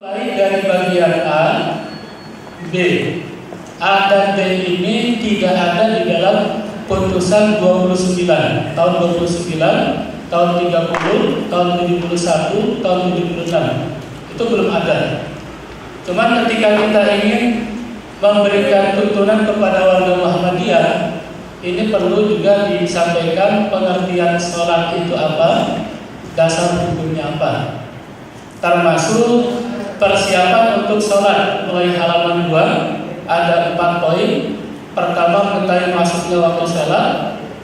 Baik dari bagian A, B. A dan B ini tidak ada di dalam putusan 29 tahun 29, tahun 30, tahun 71, tahun 76. Itu belum ada. Cuman ketika kita ingin memberikan tuntunan kepada warga Muhammadiyah, ini perlu juga disampaikan pengertian sholat itu apa, dasar hukumnya apa. Termasuk persiapan untuk sholat. Mulai halaman 2 ada 4 poin. Pertama, mengetahui masuknya waktu sholat,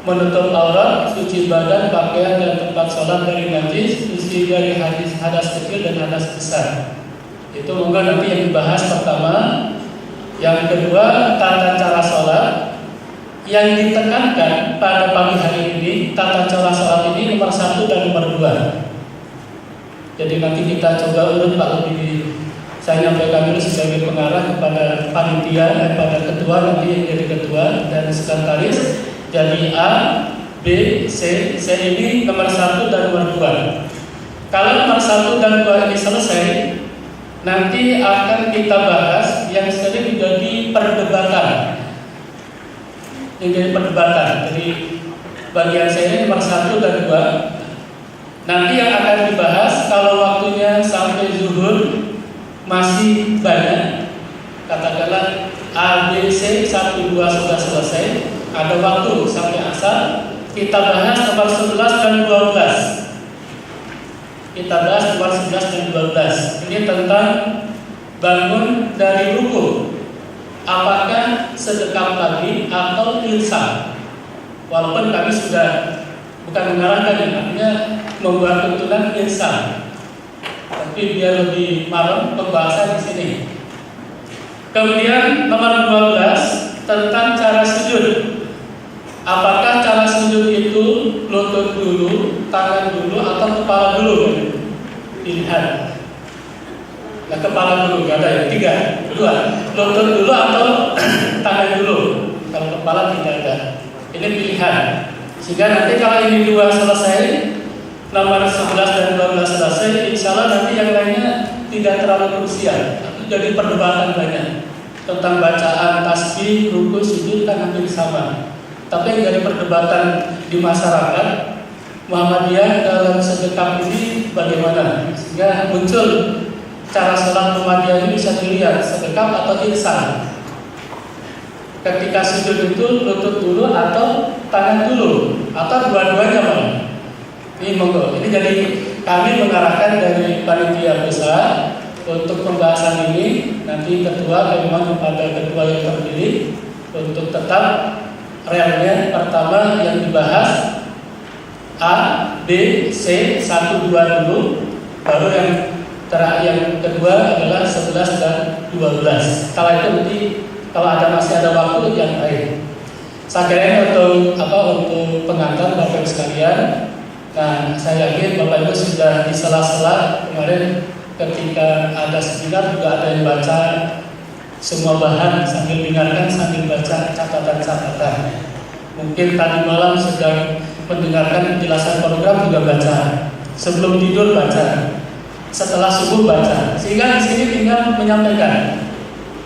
menutup aurat, suci badan, pakaian dan tempat sholat dari najis, suci dari hadas kecil dan hadas besar. Itu mungkin nanti yang dibahas pertama. Yang kedua, tata cara sholat. Yang ditekankan pada pagi hari ini, tata cara sholat ini nomor 1 dan nomor 2. Jadi nanti kita coba urut Pak lebih. Saya nyampaikan dulu sebagai pengarah kepada panitia, kepada ketua nanti yang jadi ketua dan sekretaris. Jadi A, B, C. C ini nomor 1 dan nomor 2. Kalau nomor 1 dan 2 ini selesai, nanti akan kita bahas yang sering menjadi perdebatan. Yang jadi perdebatan. Jadi bagian C ini nomor 1 dan 2. Nanti yang akan dibahas kalau waktunya sampai zuhur masih banyak, katakanlah A, B, C, 1, 2 sudah selesai, ada waktu sampai asar, kita bahas nomor 11 dan 12. Kita bahas nomor 11 dan 12. Ini tentang bangun dari ruku. Apakah sedekap pagi atau ilsa? Walaupun kami sudah bukan mengarahkan, artinya membuat tuntunan ilsa. Tapi biar lebih malam pembahasan di sini. Kemudian nomor 12 tentang cara sujud. Apakah cara sujud itu lutut dulu, tangan dulu, atau kepala dulu? Pilihan. Nah, kepala dulu, gak ada ya? 3, 2. Lutut dulu atau tangan dulu? Kalau kepala tidak ada. Ini pilihan. Sehingga nanti kalau ini 2 selesai, nomor 11 dan 12 selesai, insya Allah nanti yang lainnya tidak terlalu krusial. Itu jadi perdebatan banyak tentang bacaan tasbih, ruku, sujud kan hampir sama. Tapi yang jadi perdebatan di masyarakat Muhammadiyah dalam sedekap ini bagaimana? Sehingga muncul cara sholat Muhammadiyah ini bisa dilihat sedekap atau ihsan. Ketika sujud itu lutut dulu atau tangan dulu atau dua-duanya malah. Ini monggo. Ini jadi kami mengarahkan dari panitia besar untuk pembahasan ini. Nanti ketua memang kepada ketua yang terpilih untuk tetap realnya. Pertama yang dibahas A, B, C, 1, 2 dulu. Baru yang kedua adalah 11 dan 12. Kalau itu nanti kalau masih ada waktu yang lain. Saya kira untuk pengantar Bapak Ibu sekalian. Nah, saya yakin Bapak Ibu sudah di sela-sela kemarin ketika ada seminar juga ada yang baca semua bahan sambil dengarkan sambil baca catatan-catatan. Mungkin tadi malam sedang mendengarkan penjelasan program juga baca. Sebelum tidur baca. Setelah subuh baca. Sehingga di sini tinggal menyampaikan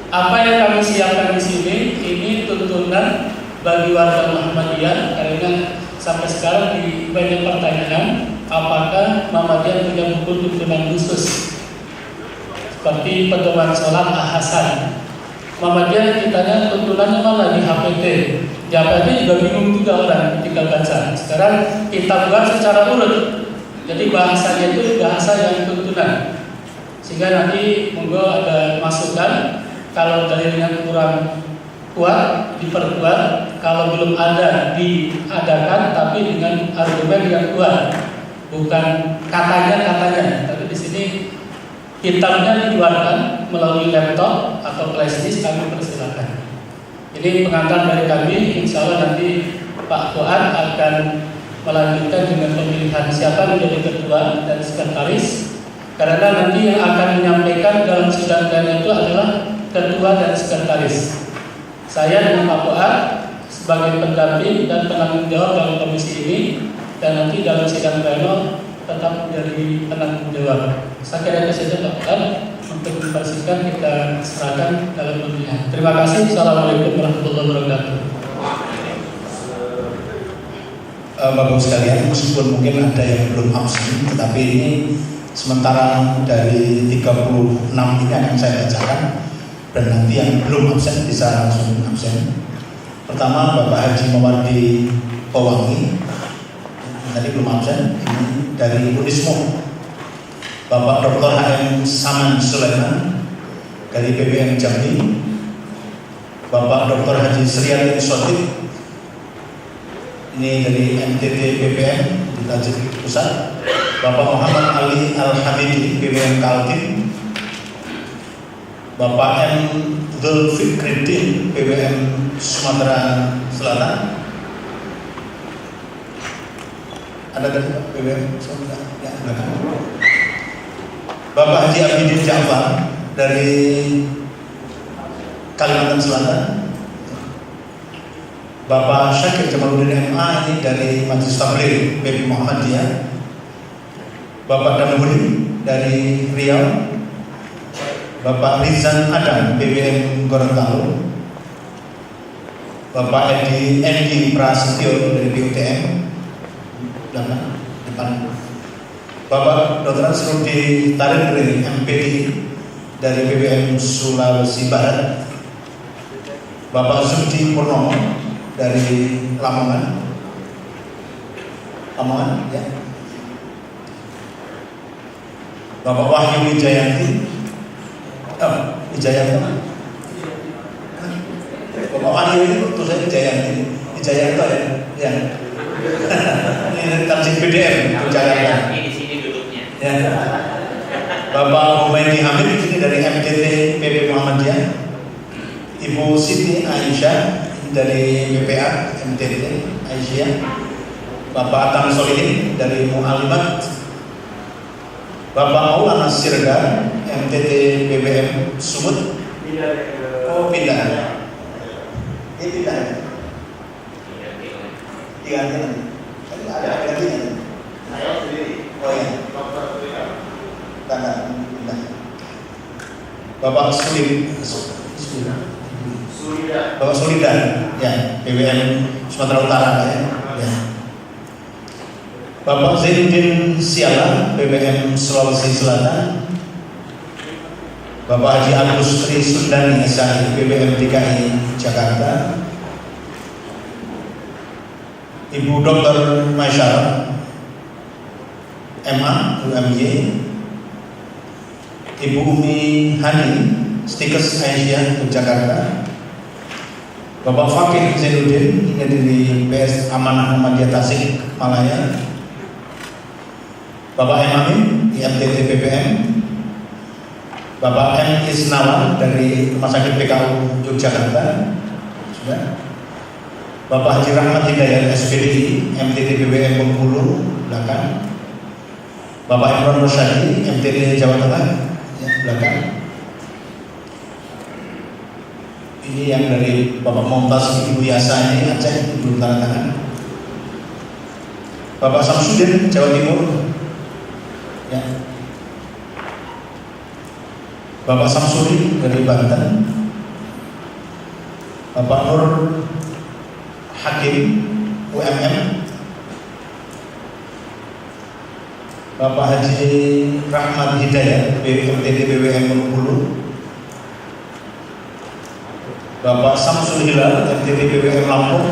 apa yang kami siapkan di sini. Ini tuntunan bagi warga Muhammadiyah karena sampai sekarang di banyak pertanyaan apakah Muhammadiyah punya buku tuntunan khusus seperti pedoman sholat Hasan. Muhammadiyah ditanya tuntunannya mana di HPT. Di HPT juga bingung juga orang ketika baca. Sekarang kita buat secara urut. Jadi bahasanya itu bahasa yang tuntunan. Sehingga nanti monggo ada masukan. Kalau dalilnya kurang kuat diperkuat, kalau belum ada diadakan tapi dengan argumen yang kuat, bukan katanya, tapi di sini kitabnya dikeluarkan melalui laptop atau flash disk, kami persilakan. Ini pengantar dari kami, insya Allah nanti Pak Fuad akan melanjutkan dengan pemilihan siapa menjadi ketua dan sekretaris, karena nanti yang akan menyampaikan dalam sidang pleno itu adalah ketua dan sekretaris. Saya dengan Pak Fuad sebagai pendamping dan penanggung jawab dalam komisi ini, dan nanti dalam sidang pleno tetap menjadi penanggung jawab. Saya kira itu saja Pak Fuad untuk dikonsultasikan, kita serahkan dalam pemilihan. Terima kasih. Assalamualaikum warahmatullahi wabarakatuh. Bapak sekalian, meskipun mungkin ada yang belum absen, tetapi ini sementara dari 36 ini akan saya bacakan, dan nanti yang belum absen bisa langsung absen. Pertama, Bapak Haji Mawardi Pewangi, tadi belum absen, ini dari Unismo. Bapak Dr. HM Saman Sulaiman dari BBM Jambi. Bapak Dr. Haji Sriati Sotip, ini dari NTT BBM di Tajik Pusat. Bapak Muhammad Ali Al-Hamidi BBM Kaltim. Bapak M. Zulfikriddin BBM Sumatera Selatan. Ada dari BBM Sumatera? Ya, belakang. Bapak Haji Abidin Ja'far dari Kalimantan Selatan. Bapak Syakir Jamaluddin MA ini dari Majelis Tabligh BP Muhammadiyah. Bapak Damuri dari Riau. Bapak Rizan Adam BBM Gorontalo. Bapak Endi Prasetyo dari BUTM belakang depan. Bapak Dr. Ansrudi Tarindri MPD dari BBM Sulawesi Barat. Bapak Zudi Purnomo dari Lamongan ya. Bapak Wahyu Wijayanti Bapak Wahyu ini tulisannya Wijayanto ya. Ini Tajik BDM Jakarta. Di sini duduknya. Ya. Bapak Humaydi Hamid ini dari MDT PP Muhammadiyah. Ibu Siti Aisyah dari BPA MDT Aisyah. Bapak Atam Solihin dari Mu'alimat. Bapak Maulana Sirga MDT BBM Sumut. Oh, pindah. Ini pindah. Diganti. Ada gantinya. Saya sendiri. Oh ya. Tanda pindah. Bapak Bapak Sulidan ya, BBM Sumatera Utara ya. Bapak Zainuddin Siala BBM Sulawesi Selatan. Bapak Haji Agus Tri Sundani SAI BBM DKI Jakarta. Ibu Dr. Masyara MA UMY. Ibu Umi Hani Stikes Aisyah Jakarta. Bapak Fakih Zainuddin ini dari PS Amanah Muhammadiyah Tasik Malaya. Bapak M. Amin IMTT BPM. Bapak M. Isnawan dari Rumah Sakit PKU Yogyakarta sudah. Bapak Haji Rahmat Hidayat SPDI MTT BBM Bengkulu belakang. Bapak Imran Rosyadi MTT Jawa Tengah ya, belakang. Ini yang dari Bapak Momtaz Ibu Yasa ini Aceh belum tanda tangan. Bapak Samsudin Jawa Timur ya. Bapak Samsuri dari Banten. Bapak Nur Hakim UMM. Bapak Haji Rahmat Hidayat MTT BBM Bengkulu. Bapak Samsul Hilal MTT BBM Lampung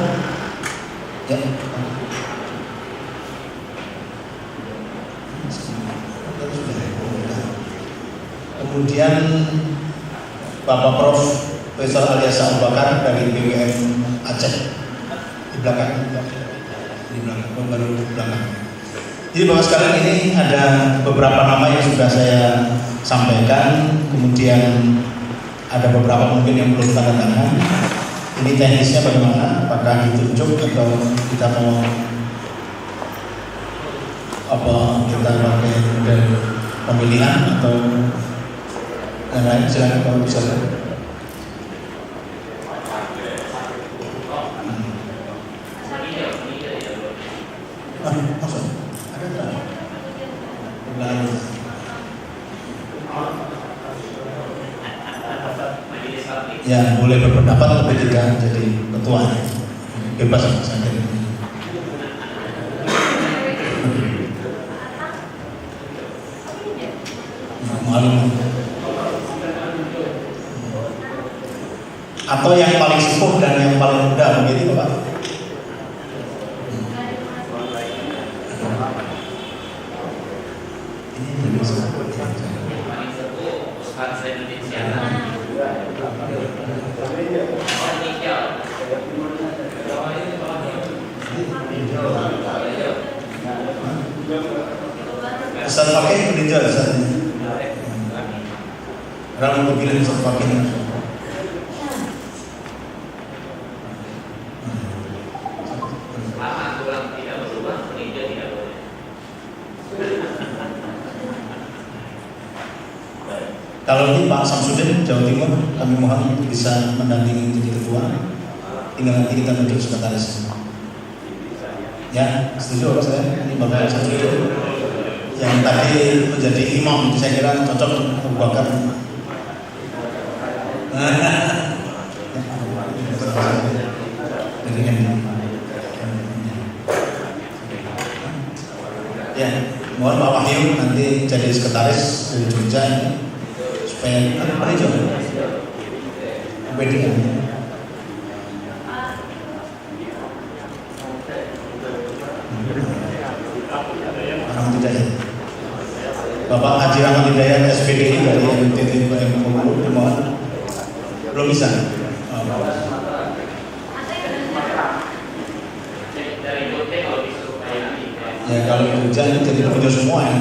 ya. Kemudian Bapak Prof. Faisal Alias Abu Bakar dari BBM Aceh di belakang baru di belakang. Jadi Bapak sekalian, ini ada beberapa nama yang sudah saya sampaikan, kemudian ada beberapa mungkin yang belum tanda tangan. Ini teknisnya bagaimana? Apakah ditunjuk atau kita mau kita pakai model pemilihan atau yang lain? Silakan kalau bisa. Maksud ada nggak? yang boleh berpendapat tapi tidak jadi ketua. Bebas saja. Malu. Atau yang paling sepuh dan yang paling muda begitu Pak? Ustaz pakai meninjau Ustaz. Orang untuk pilih Ustaz pakai. Kalau ini Pak Samsudin Jawa Timur, kami mohon untuk bisa mendampingi jadi ketua. Tinggal nanti kita tunjuk sekretaris. Ya, setuju apa saya? Ini Bapak Samsudin yang tadi menjadi imam, saya kira cocok untuk Bakar. Ya, mohon Pak Wahyu nanti jadi sekretaris dari Jogja ini. Apa itu? Wedding. Bapak Haji Rahmat Hidayat SPDI dari NTT belum bisa. Ya kalau Jogja ini jadi punya semua ya.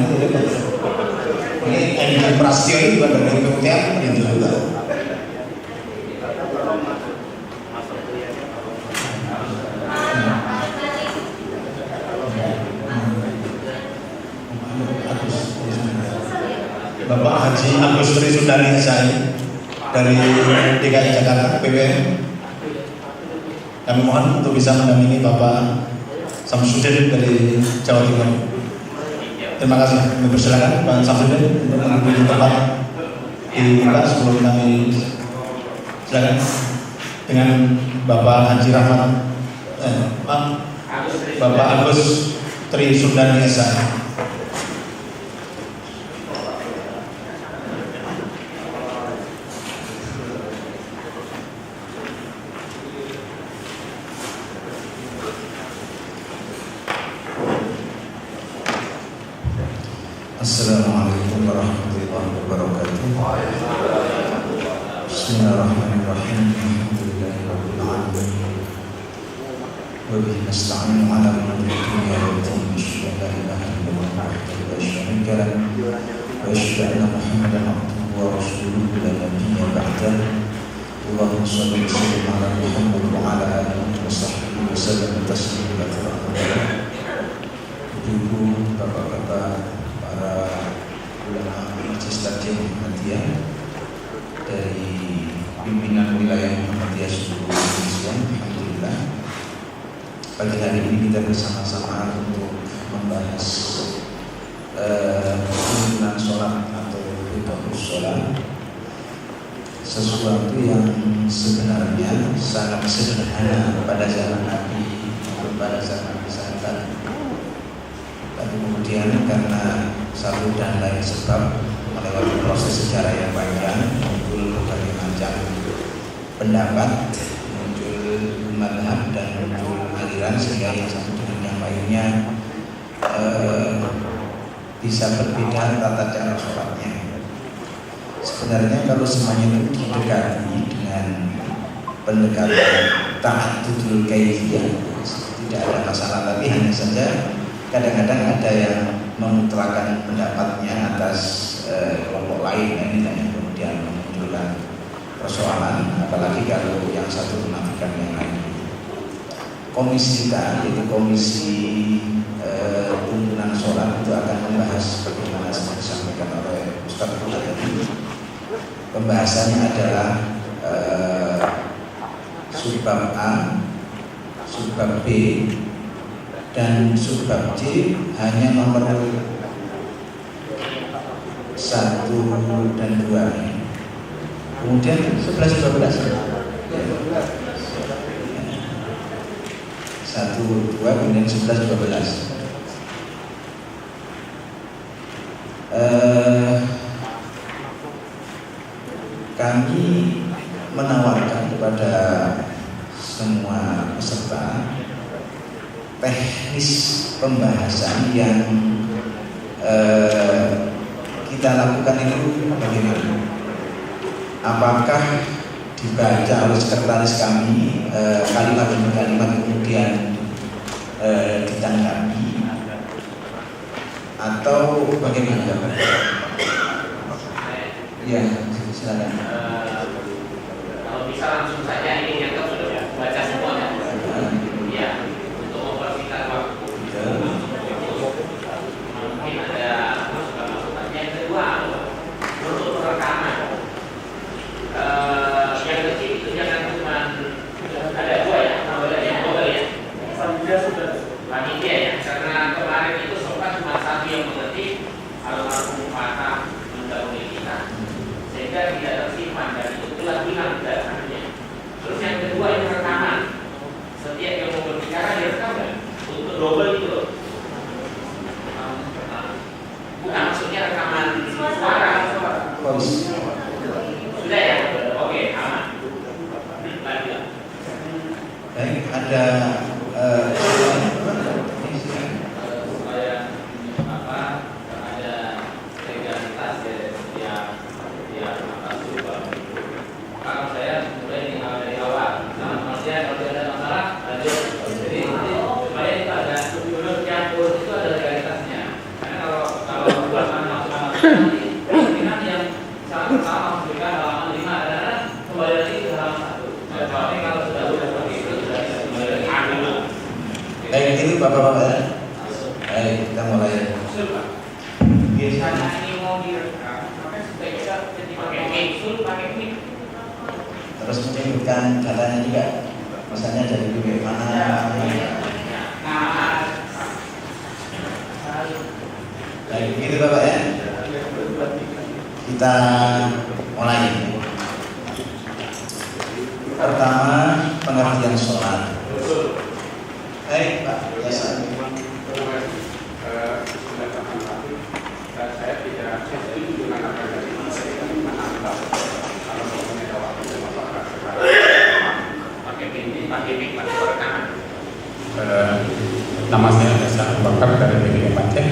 Ini Edi Prasetyo ini juga dari kementerian pendidikan juga. Bapak Haji Agus Tri Sundari SAI dari DKI Jakarta PWN. Kami mohon untuk bisa mendampingi Bapak Samsudin dari Jawa Timur. Terima kasih. Kami persilakan Pak Samsudin untuk mengambil tempat di kita sebelum kami silakan dengan Bapak Haji Rahmat Bapak Agus Tri Sundari SAI. Assalamualaikum warahmatullahi wabarakatuh. Bismillahirrahmanirrahim. Alhamdulillahirabbil alamin. Wa bihi nasta'inu 'ala umuri dunya wa din. La ilaha illallah wahdahu la syarika lahu wa asyhadu anna Muhammadan 'abduhu wa rasuluhu la nabiyya ba'dahu. Allahumma shalli wa sallim 'ala Muhammad wa 'ala alihi wa sahbihi wa sallam taslima katsiran. Ibu, bapak-bapak, para ulama Majelis Taklim Muhammadiyah dari pimpinan wilayah Muhammadiyah seluruh Indonesia, alhamdulillah pagi hari ini kita bersama-sama untuk membahas tuntunan sholat atau rukun sholat, sesuatu yang sebenarnya sangat sederhana pada zaman Nabi atau pada zaman sahabat. Tapi kemudian karena satu dan lain sebab melewati proses sejarah yang panjang, muncul berbagai macam pendapat, muncul madhab dan muncul aliran sehingga yang satu dengan yang lainnya bisa berbeda tata cara sholatnya. Sebenarnya kalau semuanya itu didekati dengan pendekatan ta'addudul kaifiyah tidak ada masalah, tapi hanya saja kadang-kadang ada yang memutlakan pendapatnya atas kelompok lain, ini yang kemudian memunculkan persoalan, apalagi kalau yang satu menafikan yang lain. Komisi kita, yaitu komisi tuntunan sholat, itu akan membahas bagaimana seperti disampaikan oleh Ustaz tadi. Pembahasannya adalah subbab A, subbab B, dan subbab C hanya nomor 1 dan 2. Kemudian 11-12. 1-2 kemudian 11-12. Kami menawarkan kepada semua peserta teknis pembahasan yang kita lakukan itu bagaimana? Apakah dibaca oleh sekretaris kami kalimat demi kalimat kemudian ditanggapi atau bagaimana? Ya, silakan. Kalau bisa langsung saja ini yang sudah baca semuanya. Ya, untuk mempersingkat waktu. Mungkin ada masukan-masukan. Yang kedua, untuk perekaman. Yang kecil itu jangan cuma ada dua ya, yang double ya. Panitia ya, karena kemarin itu sempat cuma satu yang mengerti almarhum Fatah mendahului kita, sehingga tidak tersimpan dan itulah hilang datanya. Terus yang kedua itu rekaman. Setiap yang mau berbicara direkam kan? Untuk double itu. Bukan maksudnya rekaman suara. Sudah ya? Oke, aman. Lanjut. Baik, ada Supaya ada legalitas ya kalau saya mulai dari awal. Maksudnya kalau ada masalah lanjut. Jadi supaya itu ada campur itu ada legalitasnya. Karena kalau buat masalah nanti kemungkinan yang salah pertama memberikan halaman 5 adalah kembali lagi ke halaman 1. Tapi kalau sudah seperti itu sudah kembali lagi ke dulu. baik itu Bapak-bapak. Baik, kita mulai. Biasanya ini mau direkam, maka sebaiknya jadi pakai mic, pakai mic. Terus menyebutkan datanya juga, misalnya dari bagaimana. Baik, begitu Bapak ya. Kita mulai. Pertama, pengertian sholat. Baik Pak, biasa. Saya tidak setuju dengan apa yang disampaikan menambah kalau mengenai waktu dan masalah Pakai mic, pakai rekaman. nama saya Desa Bakar dari BPM Aceh.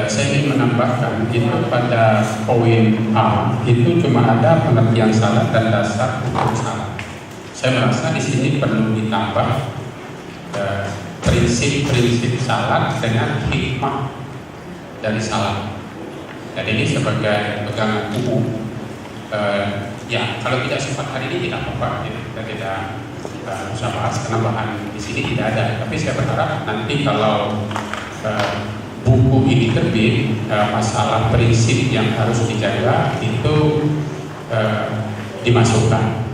Saya ingin menambahkan itu pada poin A itu cuma ada pengertian salat dan dasar hukum salat. Saya merasa di sini perlu ditambah prinsip-prinsip salat dengan hikmah dari salat. Dan ini sebagai pegangan umum. Ya, kalau tidak sempat hari ini tidak apa-apa, kita tidak usah bahas karena bahan di sini tidak ada. Tapi saya berharap nanti kalau buku ini terbit, masalah prinsip yang harus dijaga itu dimasukkan.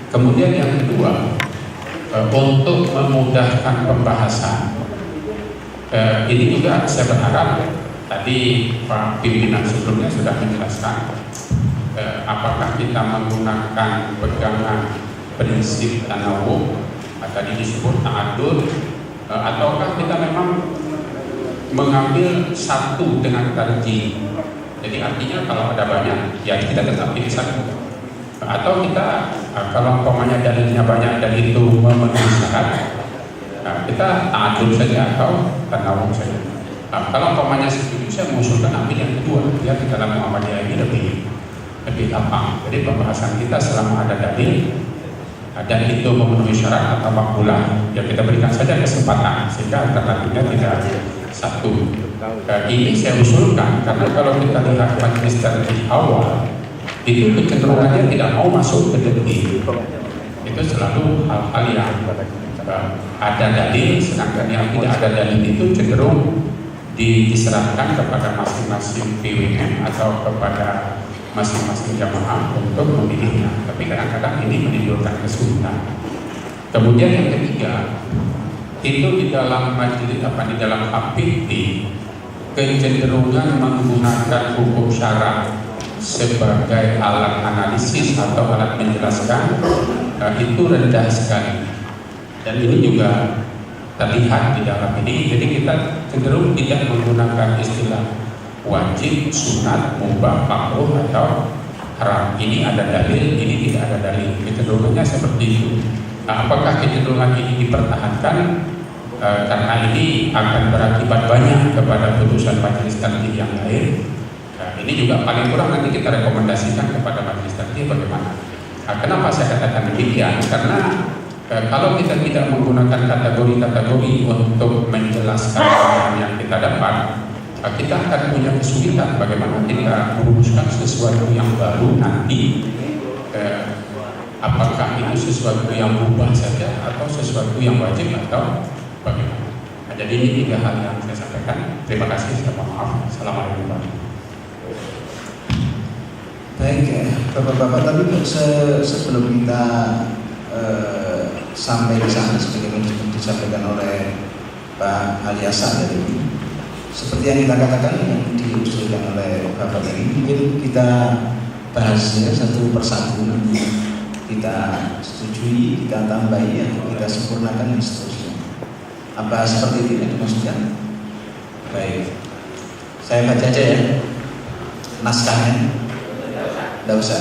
Kemudian yang kedua, untuk memudahkan pembahasan, ini juga saya berharap tadi Pak pimpinan sebelumnya sudah menjelaskan apakah kita menggunakan pegangan prinsip tanawwu, tadi disebut ta'addud, ataukah kita memang mengambil satu dengan tarjih. Jadi artinya kalau ada banyak, ya kita tetap pilih satu. Atau kita kalau umpamanya dalilnya banyak dan itu memenuhi syarat, kita ta'addud saja atau tanawwu saja. Kalau umpamanya setuju, saya mengusulkan ambil yang kedua, ya di dalam Muhammadiyah ini lebih gampang. Jadi pembahasan kita selama ada dalil dan itu memenuhi syarat atau makbulah, ya kita berikan saja kesempatan sehingga alternatifnya tidak satu. Ini saya usulkan karena kalau kita lihat majelis tarjih awal itu kecenderungannya tidak mau masuk ke detil. Itu selalu hal-hal yang ada dalil, sedangkan yang tidak ada dalil itu cenderung diserahkan kepada masing-masing PWM atau kepada masing-masing jamaah untuk memilihnya. Tapi kadang-kadang ini menimbulkan kesulitan. Kemudian yang ketiga, itu di dalam majelis di dalam HPT kecenderungan menggunakan hukum syara sebagai alat analisis atau alat menjelaskan itu rendah sekali. Dan ini juga terlihat di dalam ini. Jadi kita cenderung tidak menggunakan istilah wajib, sunat, mubah, makruh atau haram. Ini ada dalil, ini tidak ada dalil. Kecenderungannya seperti itu. Nah, apakah kecenderungan ini dipertahankan? Karena ini akan berakibat banyak kepada putusan majelis tarjih yang lain. Ini juga paling kurang nanti kita rekomendasikan kepada majelis tarjih bagaimana. Kenapa saya katakan demikian? Karena kalau kita tidak menggunakan kategori-kategori untuk menjelaskan yang kita dapat, kita akan punya kesulitan bagaimana kita merumuskan sesuatu yang baru nanti. Apakah itu sesuatu yang mubah saja atau sesuatu yang wajib atau bagaimana? Jadi ini 3 hal yang saya sampaikan. Terima kasih. Saya mohon maaf. Assalamualaikum warahmatullahi wabarakatuh. Baik, Bapak-bapak, tapi sebelum kita sampai ke sana sebagaimana disampaikan oleh Pak Ali Hasan tadi, seperti yang kita katakan yang diusulkan oleh Bapak tadi, mungkin kita bahas ya satu persatu, nanti kita setujui, kita tambahi, atau kita sempurnakan dan seterusnya. Apa seperti itu yang dimaksudkan? Baik, saya baca aja ya naskahnya. Tidak usah.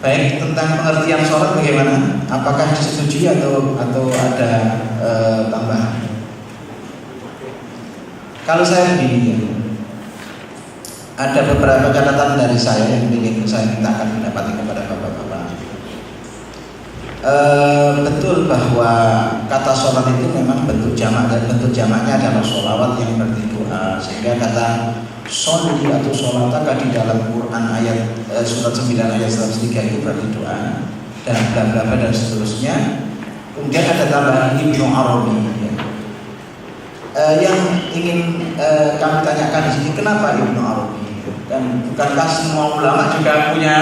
Baik, tentang pengertian sholat bagaimana? Apakah disetujui atau ada tambahan? Kalau saya begini, ada beberapa catatan dari saya yang ingin saya mintakan pendapat kepada bapak-bapak. Betul bahwa kata sholat itu memang bentuk jamak, dan bentuk jamaknya adalah sholawat yang berarti doa. Sehingga kata sholli atau sholataka di dalam Quran ayat surat 9 ayat 103 itu berarti doa, dan bla bla bla dan seterusnya. Kemudian ada tambahan Ibnu Arabi ya. Yang ingin kami tanyakan di sini, kenapa Ibnu Arabi? Dan bukankah semua ulama juga punya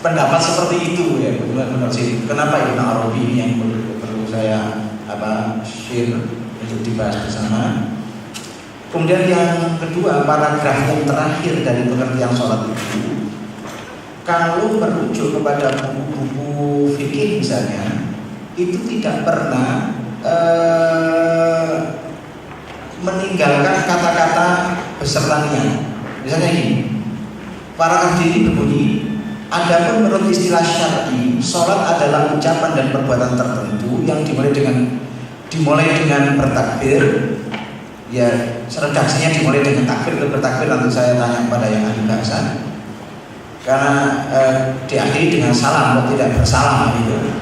pendapat seperti itu ya? Benar-benar sih. Kenapa Ibnu Arabi ini yang perlu saya share untuk dibahas bersama? Kemudian yang kedua, paragraf yang terakhir dari pengertian sholat itu, kalau merujuk kepada buku-buku fikih misalnya, itu tidak pernah meninggalkan kata-kata beserta niat. Misalnya gini, paragraf ini berbunyi, adapun menurut istilah syar'i, sholat adalah ucapan dan perbuatan tertentu yang dimulai dengan bertakbir. Ya, redaksinya dimulai dengan takbir atau bertakbir, nanti saya tanya kepada yang ahli bahasa. Karena diakhiri dengan salam atau tidak bersalam gitu.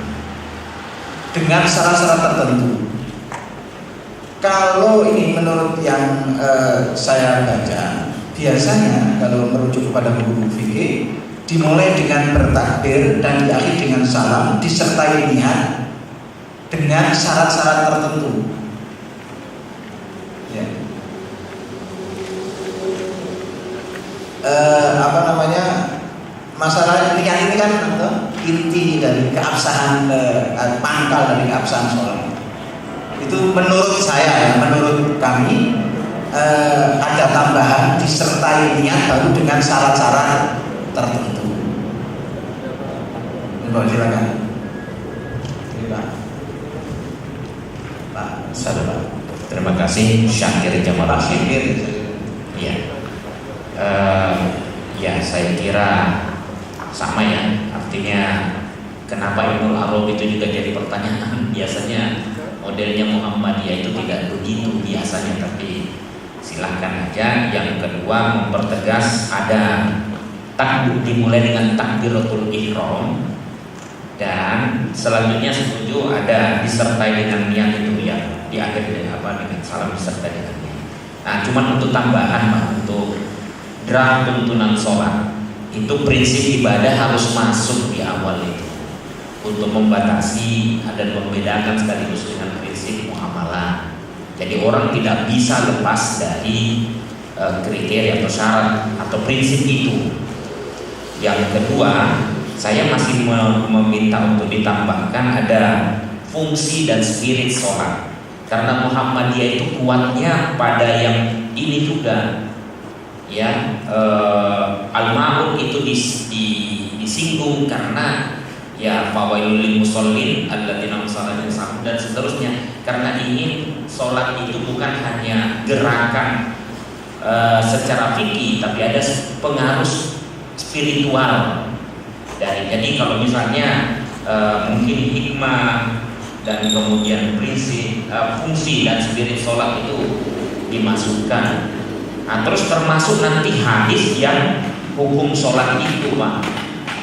Dengan syarat-syarat tertentu. Kalau ini menurut yang saya baca, biasanya kalau merujuk kepada buku fikih, dimulai dengan bertakbir dan diakhiri dengan salam disertai niat dengan syarat-syarat tertentu. Ya. Masalah niat ini kan inti dari keabsahan, pangkal dari keabsahan sholat. Itu menurut saya ya, menurut kami ada tambahan disertai niat baru dengan syarat-syarat tertentu. Silakan. Pak, saudara. Terima kasih Syakir Jamal Syakir. Ya, ya saya kira sama ya. Artinya kenapa Ibnu Arabi itu juga jadi pertanyaan. Biasanya modelnya Muhammadiyah itu tidak begitu biasanya, tapi silahkan aja. Yang kedua, mempertegas ada takbir, dimulai dengan takbiratul ihram, dan selanjutnya setuju ada disertai dengan niat itu ya, diakhiri dengan dengan salam disertai dengan niat. Nah, cuman untuk tambahan Pak, untuk draft tuntunan sholat itu prinsip ibadah harus masuk di awal itu untuk membatasi dan membedakan sekaligus dengan prinsip muamalah. Jadi orang tidak bisa lepas dari kriteria atau syarat atau prinsip itu. Yang kedua, saya masih meminta untuk ditambahkan ada fungsi dan spirit sholat, karena Muhammadiyah itu kuatnya pada yang ini juga, ya al-ma'un itu disinggung karena ya fawailul lil musallin alladzina hum dan seterusnya, karena ingin sholat itu bukan hanya gerakan secara fikih tapi ada pengaruh spiritual dari. Jadi kalau misalnya mungkin hikmah dan kemudian prinsip fungsi dan spirit sholat itu dimasukkan. Nah, terus termasuk nanti hadis yang hukum sholat itu, Pak.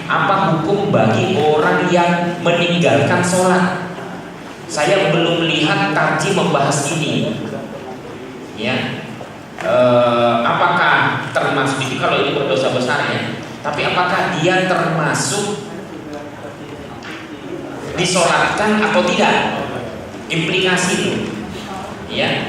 Apa hukum bagi orang yang meninggalkan sholat? Saya belum melihat kaji membahas ini. Ya, apakah termasuk itu? Kalau ini berdosa besar ya. Tapi apakah dia termasuk disolatkan atau tidak? Implikasi itu. Ya,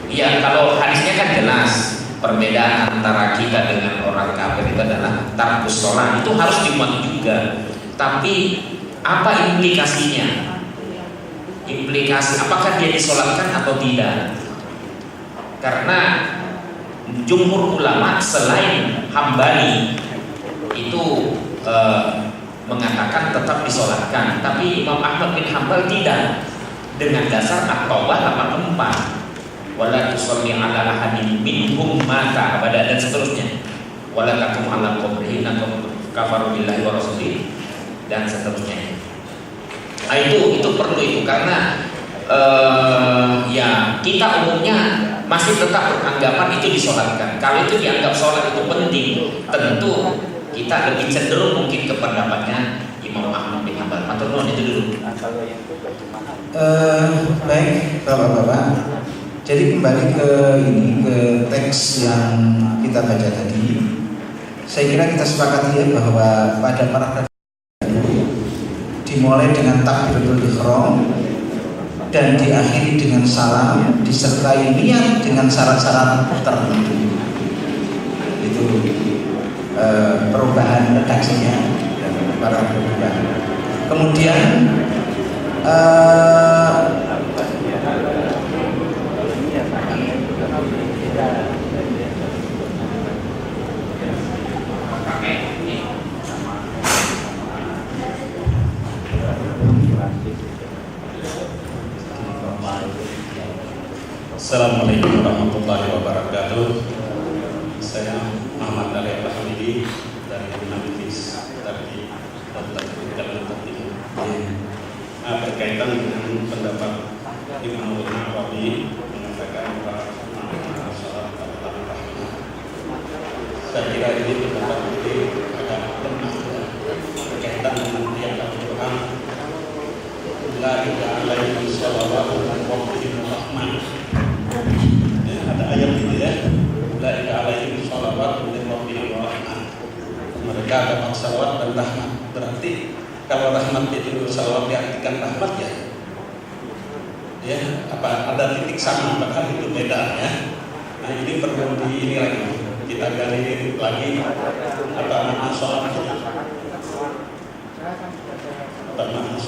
ya kalau hadisnya kan jelas. Perbedaan antara kita dengan orang kafir itu adalah tarkus sholat, itu harus dimuat juga. Tapi apa implikasinya? Implikasi apakah dia disolatkan atau tidak? Karena jumhur ulama selain Hambali itu mengatakan tetap disolatkan, tapi Imam Ahmad bin Hanbal tidak, dengan dasar At-Taubah 84. Wala tusalli ala ahadin minhum mata abada dan seterusnya. Wala taqum ala qabrihi innahum kafaru billahi wa rasulihi dan seterusnya. Nah, itu perlu itu karena ya kita umumnya masih tetap beranggapan itu disolatkan. Kalau itu dianggap sholat itu penting, tentu kita lebih cenderung mungkin ke pendapatnya Imam Ahmad bin Hanbal. Matur nuwun, itu dulu. Baik, Bapak-bapak. Jadi kembali ke teks yang kita baca tadi, saya kira kita sepakati ya bahwa pada paragraf dimulai dengan takbiratul ihram dan diakhiri dengan salam disertai niat dengan syarat-syarat tertentu. Itu perubahan redaksinya para perubahan. Kemudian Assalamualaikum warahmatullahi wabarakatuh. Saya Muhammad Ali Al-Hamidi dari Navis dari Dr. Jalan Tertinggi. Berkaitan dengan pendapat Imam Nawawi mengatakan bahwa salat adalah rahmat. Saya kira ini pendapat ini agak lemah berkaitan dengan ayat Al-Quran. La ilaha illallah sallallahu alaihi wasallam. Ada ayat itu ya, la ilaha illallah sallallahu alaihi wasallam. Mereka dapat salawat dan rahmat. Berarti kalau rahmat itu salawat diartikan rahmat ya. Ya, apa ada titik sama bahkan itu beda ya. Nah, ini perlu ini lagi. Kita gali lagi apa makna salawat.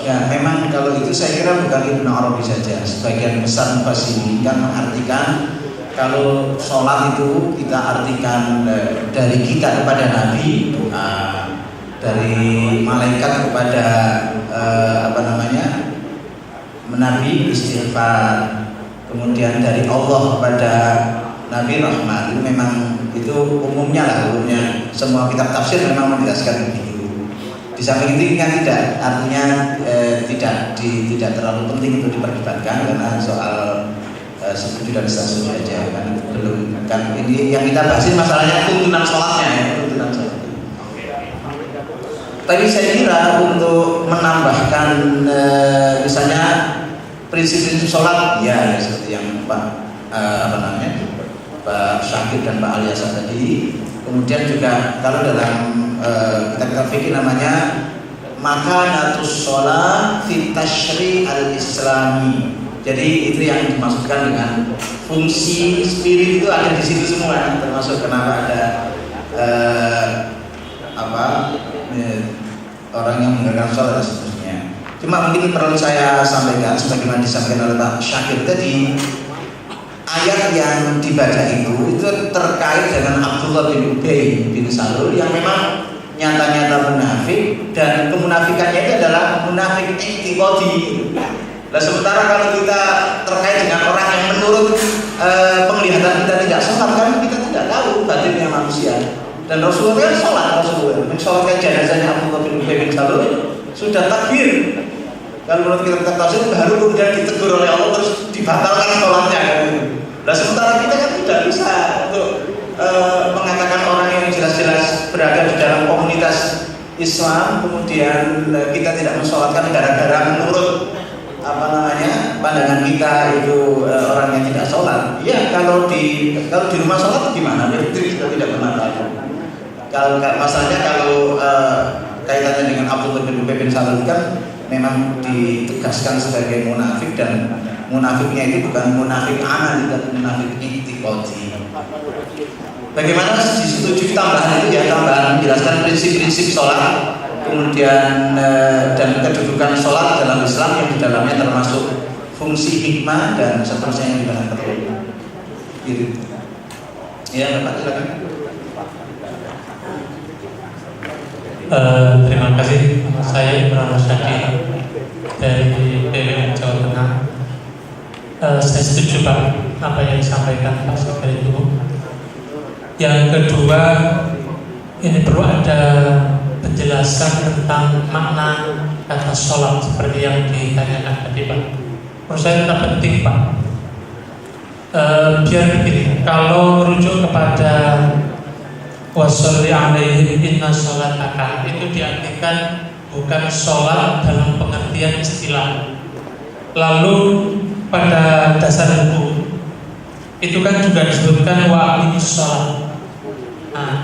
Ya, memang kalau itu saya kira bukan Ibnu Arabi saja. Sebagian besar mufassirin kan mengartikan kalau sholat itu kita artikan dari kita kepada Nabi doa, dari malaikat kepada Nabi istighfar, kemudian dari Allah kepada Nabi rahmat. Itu memang itu umumnya semua kitab tafsir memang menjelaskan begitu. Di samping itu kan tidak, artinya tidak terlalu penting untuk diperdebatkan karena soal setuju dan setuju aja kan belum kan ini yang kita bahas masalahnya tuntunan sholatnya ya, tuntunan sholat. Tapi saya kira untuk menambahkan misalnya prinsip-prinsip sholat ya seperti yang Pak Syakir dan Pak Aliasa tadi. Kemudian juga kalau dalam kita fikir namanya makanatus sholat fit tashri' al-islami. Jadi itu yang dimaksudkan dengan fungsi spirit itu ada di situ semua, termasuk kenapa ada orang yang mengerjakan sholat dan seterusnya. Cuma mungkin perlu saya sampaikan sebagaimana disampaikan oleh Pak Syakir tadi, ayat yang dibaca itu terkait dengan Abdullah bin Ubay bin Salul yang memang nyata-nyata munafik, dan kemunafikannya itu adalah munafik i'tiqadi. Nah, sementara kalau kita terkait dengan orang yang menurut penglihatan kita tidak sholat, kan kita tidak tahu batinnya manusia. Dan Rasulullah kan sholat, mensolatkan jenazahnya Abdullah bin Ubay bin Salul sudah takbir. Kalau menurut kita tafsir baru kemudian ditegur oleh Allah terus dibatalkan sholatnya kan. Nah, sementara kita kan tidak bisa untuk mengatakan orang yang jelas-jelas berada di dalam komunitas Islam kemudian kita tidak mensolatkan gara-gara menurut pandangan kita itu orang yang tidak sholat. Ya kalau di rumah sholat gimana? Itu kita tidak pernah tahu. Kalau masalahnya kalau kaitannya dengan Abdullah bin Ubay bin Salul kan memang ditegaskan sebagai munafik, dan munafiknya itu bukan munafik amali tapi munafik i'tiqadi. Bagaimana disetujui tambahan itu ya, tambahan menjelaskan prinsip-prinsip sholat, kemudian dan kedudukan sholat dalam Islam yang di dalamnya termasuk fungsi hikmah dan seterusnya yang dibahas perlu. Gitu. Ya, Bapak silakan. Terima kasih. Saya Imran Syakir dari PWN Jawa Tengah. Saya setuju Pak apa yang disampaikan Pak Syakir itu. Yang kedua, ini perlu ada penjelasan tentang makna kata sholat seperti yang ditanyakan tadi Pak. Menurut saya tetap penting Pak. Biar begini, kalau merujuk kepada washolli alaihim inna sholataka, itu diartikan bukan sholat dalam pengertian istilah. Lalu pada dasar hukum itu kan juga disebutkan wa aqimus sholat. Nah,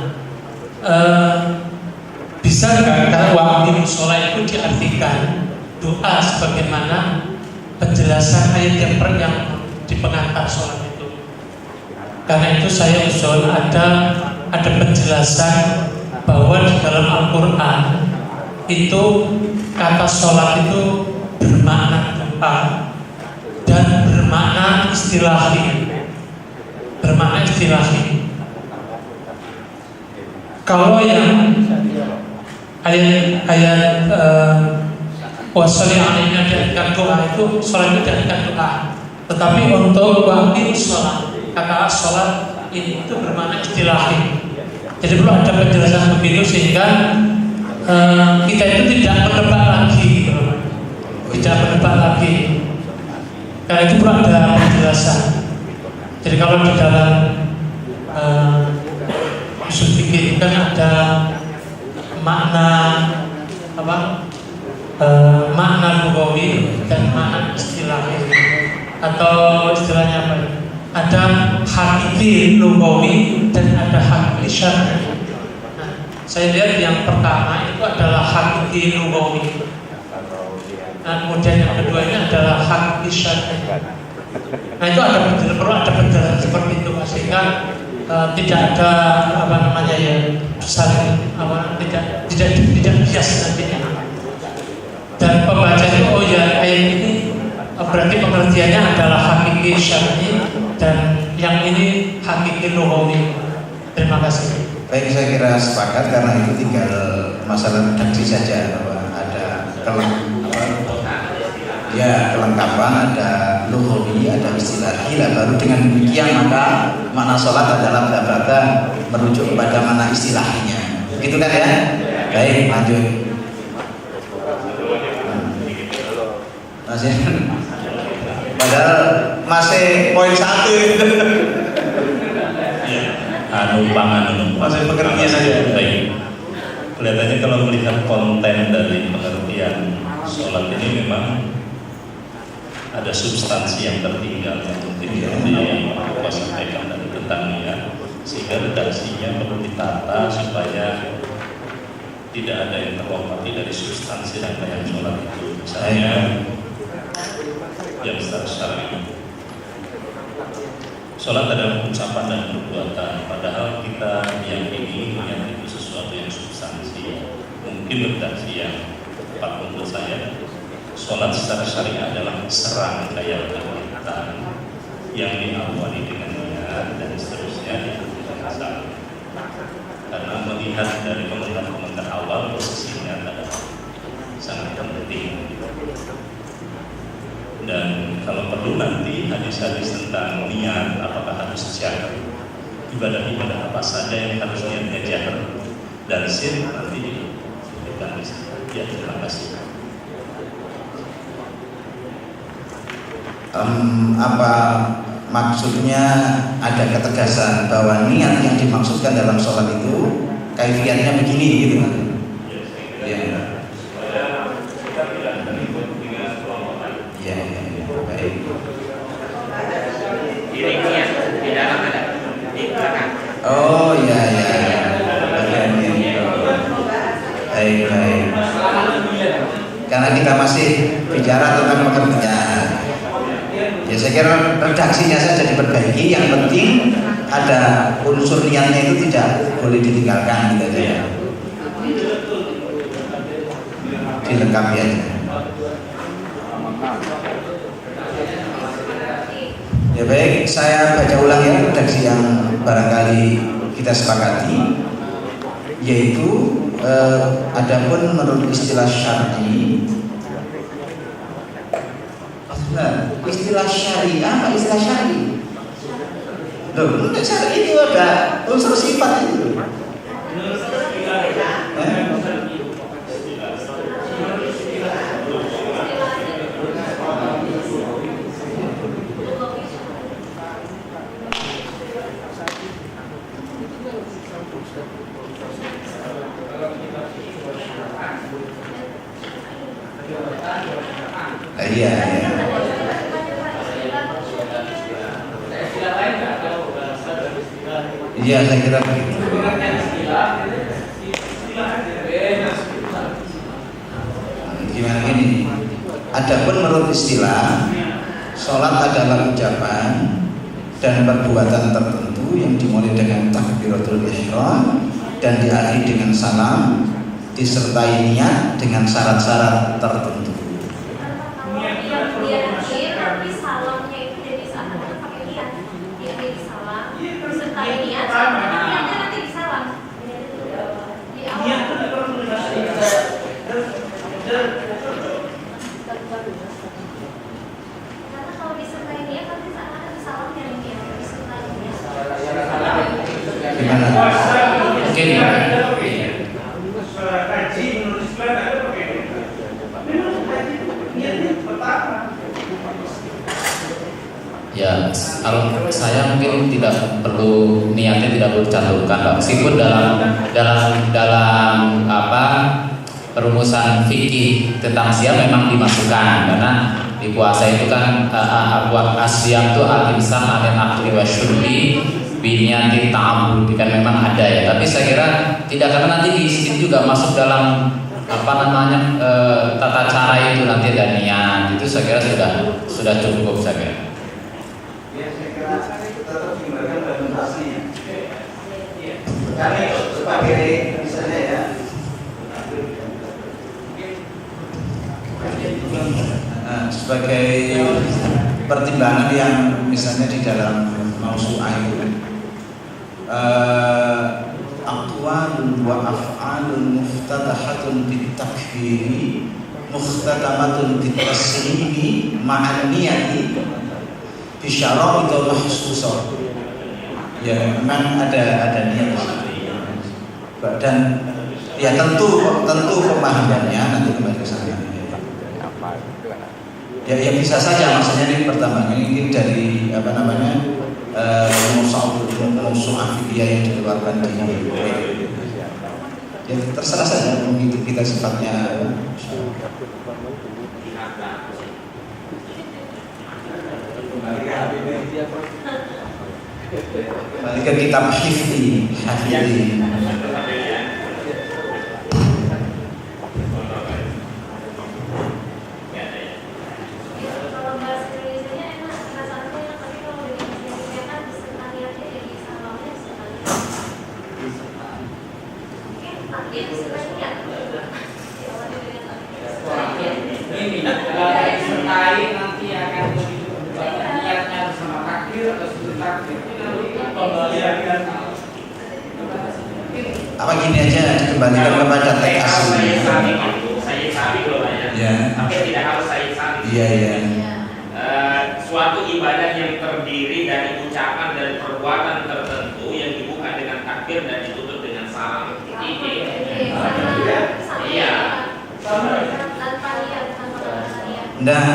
bisa nggak karena wa aqimus sholat itu diartikan doa sebagaimana penjelasan ayat yang di pengantar sholat itu? Karena itu saya usul ada penjelasan bahwa di dalam Al-Quran itu kata sholat itu bermakna doa dan bermakna istilahi. Kalau yang ayat washolli alaihim diartikan doa, itu sholat itu diartikan doa. Tetapi untuk waqti sholat, kata sholat ini itu bermakna istilahi. Jadi perlu ada penjelasan begitu sehingga kita itu tidak menebak lagi, karena itu perlu ada penjelasan. Jadi kalau di dalam usul fikih kan ada makna makna lughawi dan makna istilahi, atau istilahnya apa? Ada hakiki lughawi dan ada hakiki syar'i. Nah, saya lihat yang pertama itu adalah hakiki lughawi. Nah, kemudian yang kedua ini adalah hakiki syar'i. Nah, itu perlu ada penjelasan seperti itu sehingga tidak ada tidak bias nantinya. Dan pembaca itu ayat ini berarti pengertiannya adalah hakiki syar'i dan yang ini hakiki lughawi. Terima kasih. Baik, saya kira sepakat karena itu tinggal masalah redaksi saja, bahwa ada kelengkapan, ada lughawi, ada istilahi. Baru dengan demikian maka makna sholat adalah bla merujuk kepada makna istilahinya. Begitu kan ya? Baik, lanjut. Padahal masih poin 1. Numpang. Masih pengertian saja. Baik. Kelihatannya kalau melihat konten dari pengertian sholat ini memang ada substansi yang tertinggal seperti yang Pak sampaikan dari tentangnya, sehingga redaksinya perlu ditata supaya tidak ada yang terlompati dari substansi rangkaian sholat itu. Misalnya yang secara ini sholat adalah ucapan dan perbuatan, padahal kita yang ini itu sesuatu yang substansi. Mungkin redaksi yang tepat untuk saya, sholat secara syariah adalah serangkaian kegiatan yang diawali dengan niat dan seterusnya itu tidak masalah. Karena melihat dari komentar-komentar awal posisinya adalah sangat penting. Dan kalau perlu nanti hadis-hadis tentang niat, apakah harus jahr, ibadah-ibadah apa saja yang harus niatnya jahr dan sir, nanti diberikan di sini. Ya, terima kasih. Apa maksudnya ada ketegasan bahwa niat yang dimaksudkan dalam sholat itu kaifiatnya begini gitu kan? Ya. Ya, baik. Ini niat di dalam ada di belakang. Oh ya. Baik. Karena kita masih bicara tentang pekerjaan. Ya saya kira redaksinya saja diperbaiki. Yang penting ada unsur niatnya itu tidak boleh ditinggalkan gitu aja ya. Dilengkapi aja. Ya baik, saya baca ulang ya redaksi yang barangkali kita sepakati, yaitu adapun menurut istilah syar'i. Nah, istilah syariah apa istilah syar'i? Loh, menurut syar'i itu ada unsur sifat itu. Iya. Iya, saya kira begitu. Gimana gini? Adapun menurut istilah, sholat adalah ucapan dan perbuatan tertentu yang dimulai dengan takbiratul ihram dan diakhiri dengan salam, disertai niat dengan syarat-syarat tertentu. Ya, kalau saya mungkin tidak perlu niatnya tidak perlu cantumkan, Pak. Meskipun dalam apa perumusan fikih tentang siam memang dimasukkan, karena di puasa itu kan asyam itu al-imsak anil akli wa syurbi biniyati ta'abbud, kan memang ada ya. Tapi saya kira tidak, karena nanti di situ juga masuk dalam apa namanya tata cara itu, nanti ada niat. Itu saya kira sudah cukup saya kira. Karena itu sebagai misalnya ya, sebagai pertimbangan yang misalnya di dalam mausu'ah itu aqwalun wa af'alun muftatahatun bitakfiri muhtatamatun bitaslimi ma'an niyati bisyara itu mahsusah. Ya memang ada niat dan ya tentu pemahamannya nanti kembali ke sana. Ya bisa saja, maksudnya ini pertama ini dari apa namanya musuh fikih yang dikeluarkan di ya terserah saja mungkin kita sifatnya. Balik ke kitab hifdi. Ini disertai nanti akan niatnya bersama apa gini aja dikembalikan kepada teks asli. Saya sabi loh Pak ya. Ya. Tapi tidak harus saya sabi. Iya, iya. Suatu ibadah yang terdiri dari ucapan dan perbuatan tertentu yang dibuka dengan takbir dan ditutup dengan salam. Iya. Nah,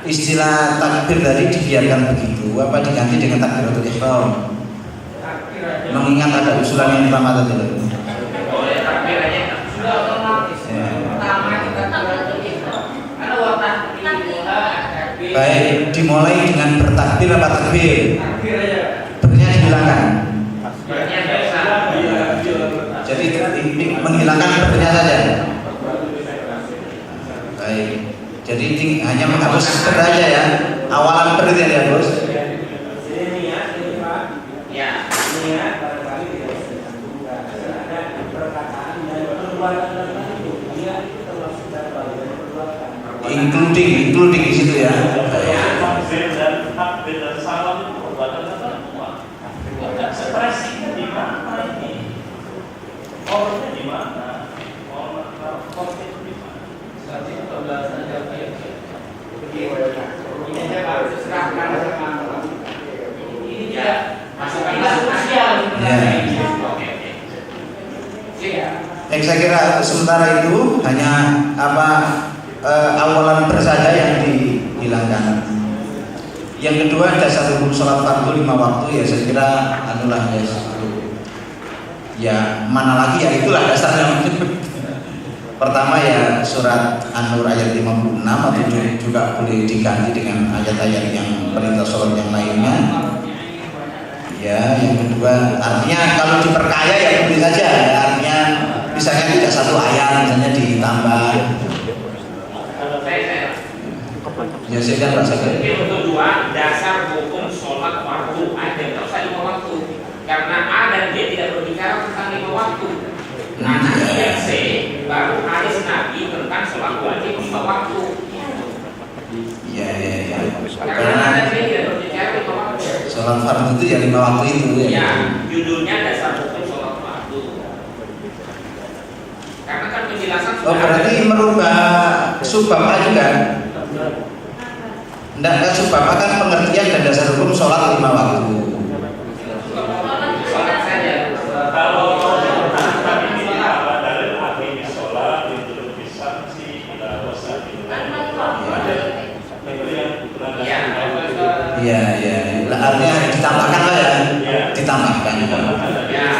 istilah takbir tadi dibiarkan begitu, apa diganti dengan takbiratul ihram? Mengingat ada usulan yang pertama tadi. Boleh takbir aja. Baik, dimulai dengan bertakbir apa takbir? Bernya dihilangkan. Jadi menghilangkan bernya saja. Baik. Jadi hanya menghapus ber aja ya. Awalan ber itu ya, Bos. Ya. Including di situ ya. Ekspresinya di mana ini? Orangnya di mana? Saya kira sementara itu hanya awalan bersaja yang dihilangkan. Yang kedua dasar hukum sholat fardu 5 waktu ya saya kira anulah ya. Ya mana lagi ya itulah dasarnya. Pertama ya surat An-Nur ayat 56 atau juga boleh diganti dengan ayat-ayat yang perintah sholat yang lainnya. Ya, yang kedua artinya kalau diperkaya ya boleh saja. Ya, artinya misalnya tidak satu ayat, misalnya ditambah. Ya saya kan rasakan. Yang kedua dasar hukum sholat waktu ada nggak usah 5 waktu karena A dan B tidak berbicara tentang 5 waktu. Nah nanti yang C baru hadis Nabi tentang sholat wajib 5 waktu. Ya. Karena A dan B tidak berbicara 5 waktu. Sholat fardu itu ya 5 waktu itu ya. Ya, judulnya dasar hukum sholat waktu. Karena kan penjelasan. Oh berarti merubah subbab juga. Tidak subbab kan pengertian dan dasar hukum sholat 5 waktu. Sholat saja. Kalau ini apa dari arti sholat itu bisa sih tidak usah Iya. Artinya ditambahkan lah ya. Ditambahkan.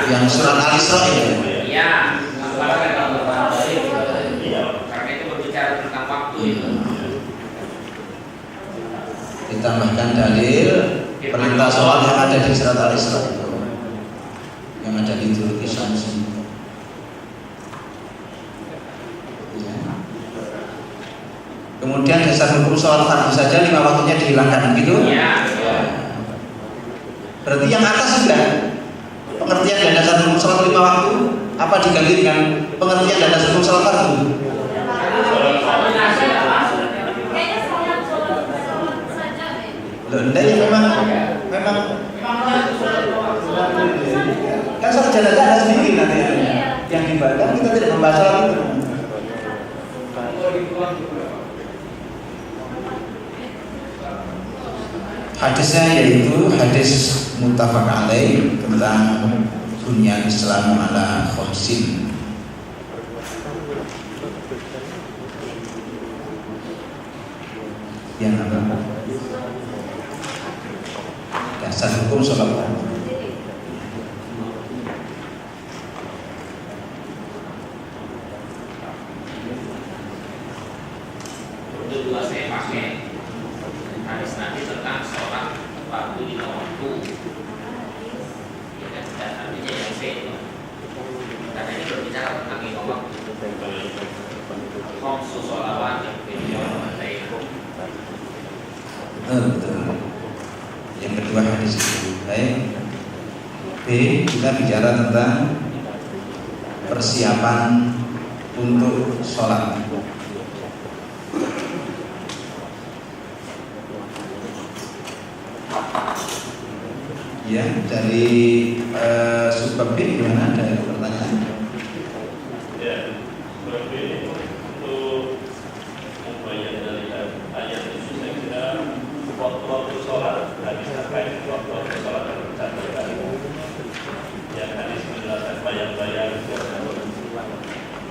Yang surat Al-Isra itu. Iya. Karena itu berbicara tentang waktu itu. Ditambahkan dalil perintah sholat yang ada di surat Al-Isra itu, yang ada di Turki Syamsi. Ya. Kemudian dasar hukum sholat fardu saja 5 waktunya dihilangkan gitu. Ya. Berarti yang atas juga pengertian dan dasar hukum sholat 5 waktu apa diganti dengan pengertian dan dasar hukum sholat fardu? Loh, enggak ya memang kan sholat jenazah ada sendiri nanti yang dibaca kita tidak membahas sholat itu. Hadisnya yaitu hadis muttafaq alaih tentang bunyan Islam ala khamsin. Yang apa? Dasar hukum sholat fardu. Kedua saya pakai hadis Nabi tentang sholat fardu 5 waktu. Ya kan, dan artinya yang C itu. Karena ini berbicara tentang 5 waktu. Khamsu sholawat yang Betul. Yang kedua hadis itu. Baik. B, kita bicara tentang persiapan untuk sholat. Ya, dari subbab B gimana, ada pertanyaan?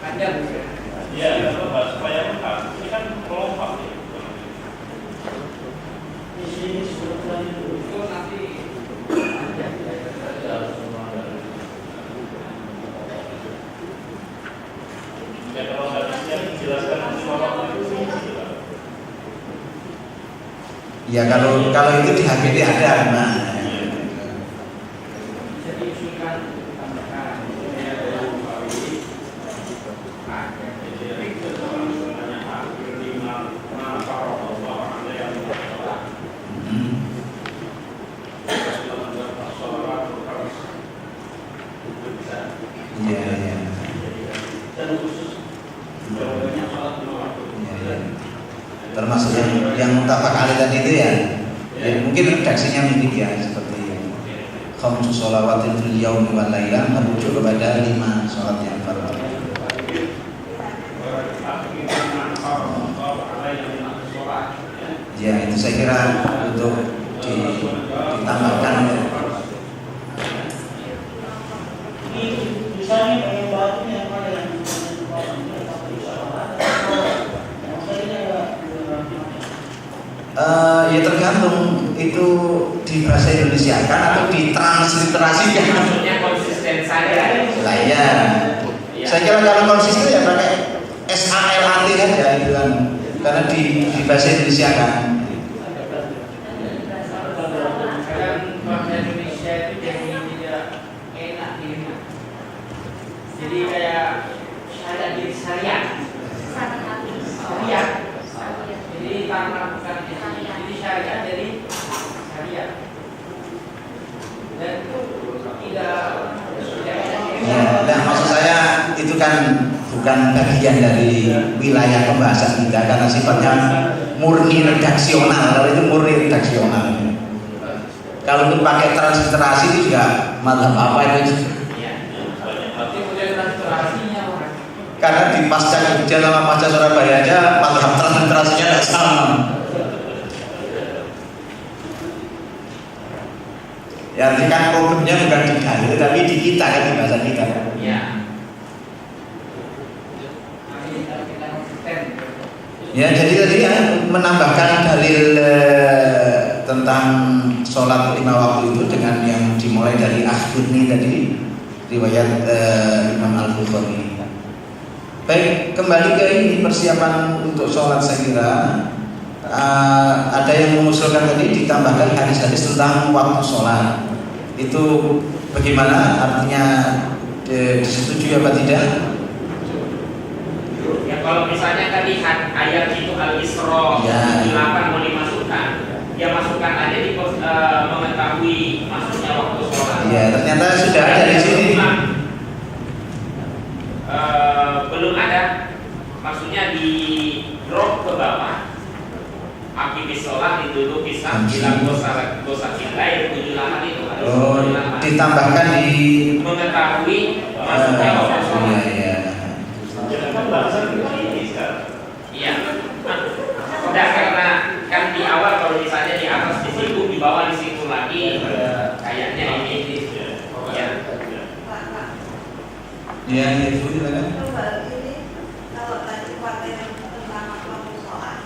panjang ya. Iya, supaya lengkap. Ini kan pelompat ya. Ini sebetulnya itu nanti Ya kalau nggak bisa dijelaskan lima waktu itu. Ya kalau itu di HGD ada, nah. Termasuk yang mutafaq alaih tadi itu ya, mungkin redaksinya mirip ya, seperti khamsu sholawatin fil yaumi wal lailah, merujuk kepada 5 sholat yang fardu. Ya itu saya kira untuk ditambahkan. Misalnya kayak batu yang ada yang ya tergantung itu di bahasa Indonesia kan atau ditransliterasikan. Maksudnya konsisten saya. Lah ya. Saya kira kalau konsisten ya pakai SALAT kan ya itu kan, karena di bahasa Indonesia kan. Kadang bahasa Indonesia itu jadi tidak enak gitu. Jadi kayak syariat jadi syariat. Syariat. Jadi karena bukan jadi syariat jadi syariat. Dan itu tidak Ya, nah maksud saya itu kan bukan bagian dari wilayah pembahasan kita karena sifatnya murni redaksional. Kalau itu murni redaksional. Kalau itu pakai transliterasi itu juga mazhab apa itu? Karena di pasca Jogja sama pasca Surabaya aja mazhab transliterasinya tidak sama. Ya artinya kan problemnya bukan di dalil tapi di kita kan, di bahasa kita. Ya. Ya jadi tadi ya menambahkan dalil tentang sholat 5 waktu itu dengan yang dimulai dari Akhirni tadi riwayat Imam Al-Bukhari. Baik, kembali ke ini persiapan untuk sholat. Saya kira ada yang mengusulkan tadi ditambahkan hadis-hadis tentang waktu sholat. Itu bagaimana, artinya disetujui apa tidak? Ya kalau misalnya tadi ayat itu Al-Isra Ya. 8 mau dimasukkan, ya masukkan aja di mengetahui maksudnya waktu sholat. Ya ternyata sudah ada di sini. Belum ada, maksudnya di drop ke bawah. Akibat sholat dituduh kisah bilang dosa kita yang 78 itu. Oh, ditambahkan di Mengetahui maksudnya waktu sholat. Iya. Jangan bahasa ini sekarang. Iya. Udah karena kan di awal kalau misalnya di atas di situ, di bawah di situ lagi, kayaknya ini. Ya. Iya, itu silakan. Kalau tadi pakai tentang waktu sholat.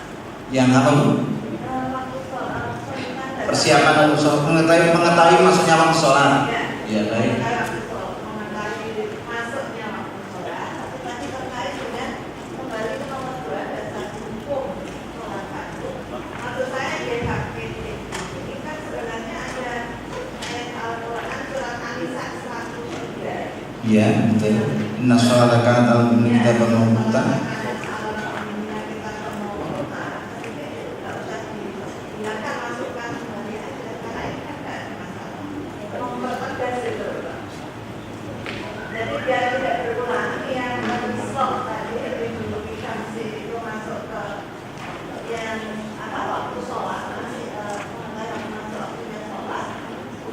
Yang apa Bu? Persiapan waktu sholat, mengetahui maksudnya waktu sholat. Ya baik. Mengetahui masuknya waktu sholat. Tapi tadi terkait dengan kembali ke nomor 2 dasar hukum sholat fardu. Maksud saya di HGD ini kan sebenarnya ada ayat Al-Quran surat An-Nisa 103. Iya betul. Inna sholata kanat al-mu'minina mawquta. Jadi biar tidak berulang yang stop tadi itu masuk ke yang waktu sholat masih mengatakan masuk waktunya sholat.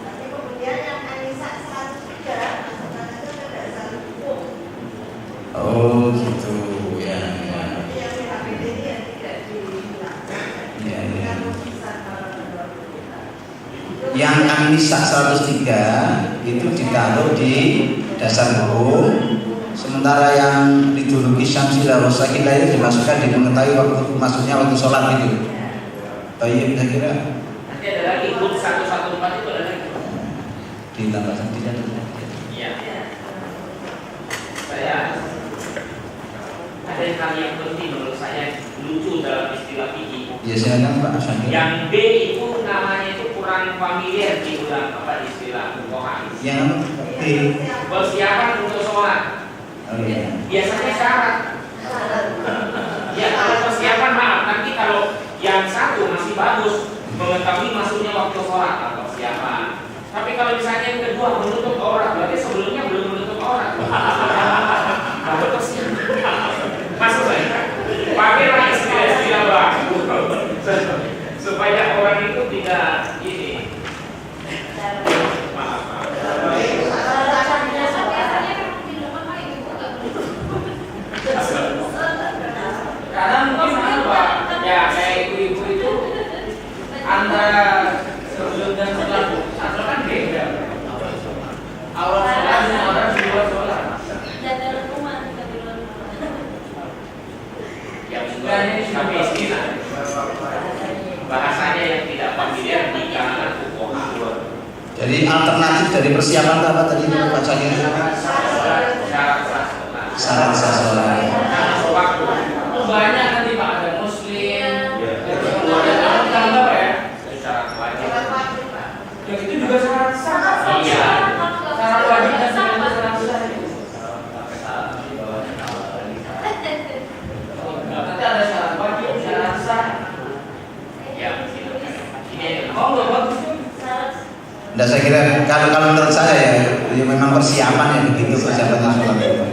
Tapi kemudian yang An-Nisa 103 masukkan itu ke dasar hukum. Oh gitu ya. Yang di HPD ini yang tidak dihilangkan. Ya. Kamu bisa kalau kita. Yang An-Nisa 103 itu ditaruh di dasar hukum, Sementara yang ideologi Syamsilah Wasakilah itu dimasukkan di mengetahui waktu masuknya waktu sholat itu. Baik, saya kira. Nanti ada lagi hut 114 itu ada lagi. Ditambahkan tidak ada. Iya. Saya ada hal yang penting menurut saya lucu dalam istilah fikih. Ya silakan Pak Syakir. Yang B itu namanya itu kurang familiar di dalam apa istilah fuqaha. Yang B persiapan untuk sholat. Oh, iya. Biasanya syarat. Ya kalau persiapan maaf, nanti kalau yang satu masih bagus mengetahui masuknya waktu sholat atau persiapan. Tapi kalau misalnya yang kedua menutup aurat, berarti sebelumnya belum menutup aurat. Baru persiapan. Masuk saya. Pakailah istilah-istilah baru supaya orang itu tidak ini. Maaf. Karena mungkin apa? Ya kayak ibu-ibu itu antara sebelum dan setelah atau kan beda. Awal sholat dan orang di luar sholat. Ya bukan tapi istilah bahasanya yang tidak familiar di kalangan fuqaha. Jadi alternatif dari persiapan itu apa tadi Pak Syakir? Syarat sah sholat. Waktu itu banyak nanti Pak, ada muslim, ada tambah ya, syarat wajib. Yang itu juga syarat sah. Iya. Syarat wajib dan syarat sah. Nanti ada syarat wajib, syarat sah. Ya, ini mau nggak bagus tuh. Nah, saya kira kalau menurut saya ya memang persiapan ya begitu persiapan sholat itu.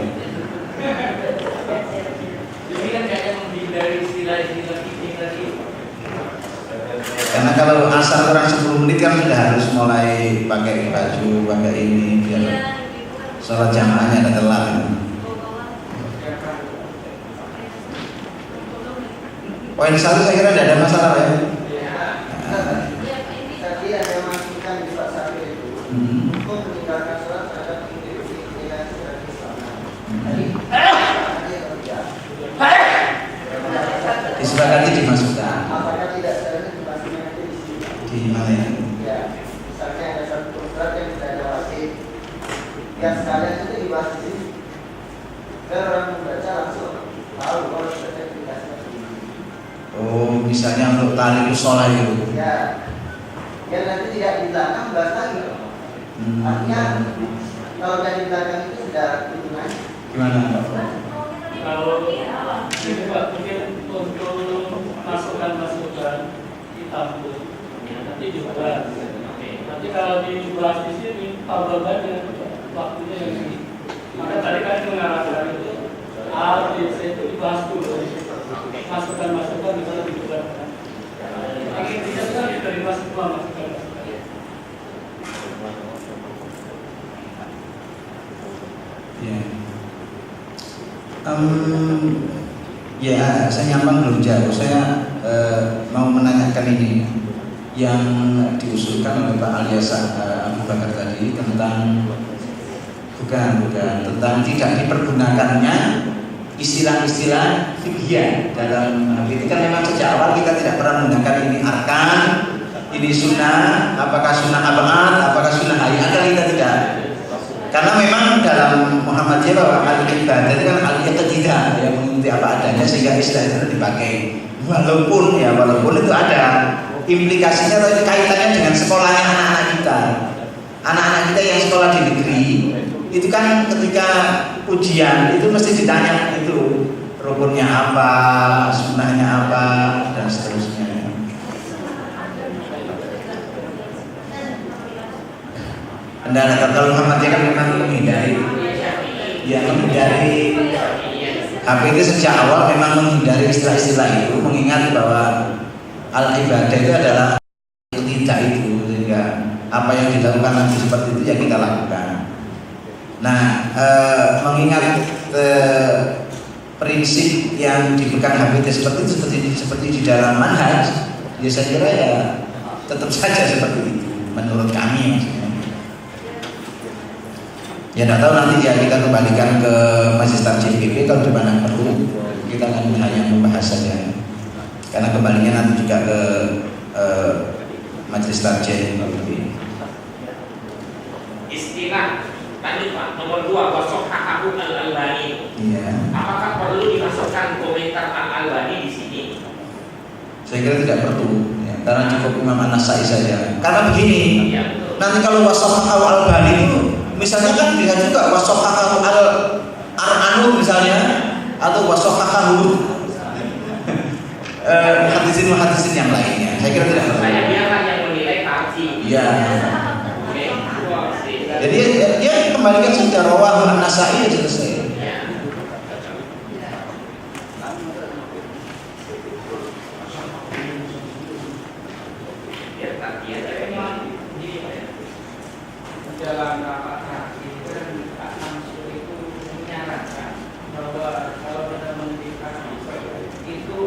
Jadi kan kayak menghindari istilah-istilah ini tadi. Karena kalau asal kurang 10 menit kan sudah harus mulai pakai baju, pakai ini biar sholat jamaahnya ada telat. Poin satu saya kira tidak ada masalah ya. Tadi ada yang masukan di Pak Syakir itu untuk meninggalkan sholat terhadap indikasi dari Disepakati dimasukkan. apakah tidak seharusnya dimasukkan di sini? Di mana ya? Ya, misalnya ada satu surat yang tidak ada wajib, yang sekalian itu dibahas di sini. Dan orang membaca langsung tahu kalau sudah indikasinya begini. Oh, misalnya untuk tali sholat itu. Ya, yang nanti tidak di belakang bahas lagi. Artinya kalau dari belakang itu sudah hitungannya. Gimana Pak? Kalau ini Pak mungkin untuk masukan-masukan ditampung, nanti dibahas. Nanti kalau dibahas di sini tambah banyak waktunya yang ini. Maka tadi kan mengarahkan itu A, B, C itu dibahas dulu. Masukan-masukan bisa dibahas. Ini bisa diterima semua masukan. Ya. Ya, saya nyampang belum jauh. Saya mau menanyakan ini yang diusulkan oleh Pak Aliasa Abu Bakar tadi tentang bukan tentang tidak dipergunakannya istilah-istilah fikih dalam itu kan memang sejak awal kita tidak pernah menggunakan ini arkan, ini sunnah, apakah sunnah abad, apakah sunnah hayat, kita tidak. Karena memang dalam Muhammadiyah bahwa al-ibadah itu kan al-iqtidah yang mengikuti apa adanya sehingga istilah itu dipakai. Walaupun itu ada implikasinya atau kaitannya dengan sekolahnya anak-anak kita. Anak-anak kita yang sekolah di negeri itu kan ketika ujian itu mesti ditanya itu rukunnya apa, sunnahnya apa dan seterusnya. Anda kalau Muhammadiyah kan memang menghindari HPT sejak awal memang menghindari istilah-istilah itu, mengingat bahwa al-ibadah itu adalah tidak itu, sehingga apa yang dilakukan nanti seperti itu ya kita lakukan. Nah, mengingat prinsip yang dipegang HPT seperti di dalam manhaj, ya saya kira ya tetap saja seperti itu menurut kami maksudnya. Ya tidak tahu nanti ya, kita kembalikan ke Majelis Tarjih PP kalau di mana perlu, kita akan hanya membahas saja. Karena kembalinya nanti juga ke Majelis Tarjih PP. Istilah lanjut Pak, nomor 2 wasohahahu al-Albani. Iya. Apakah perlu dimasukkan komentar al-Albani di sini? Saya kira tidak perlu, ya, karena cukup Imam An-Nasai saja. Karena begini, Ya, betul. nanti kalau wasohahahu al-Albani itu, misalnya kan bisa juga wasohahahu al-Ar'anud misalnya, atau wasohahahu muhaddisin yang lainnya. Saya kira tidak perlu. Saya biarlah yang menilai tarjih. Iya. Oke. Jadi dia kembalikan saja rawahu An-Nasai aja selesai. Dalam rapat terakhir kan Pak Mansur itu menyarankan bahwa kalau kita menentukan itu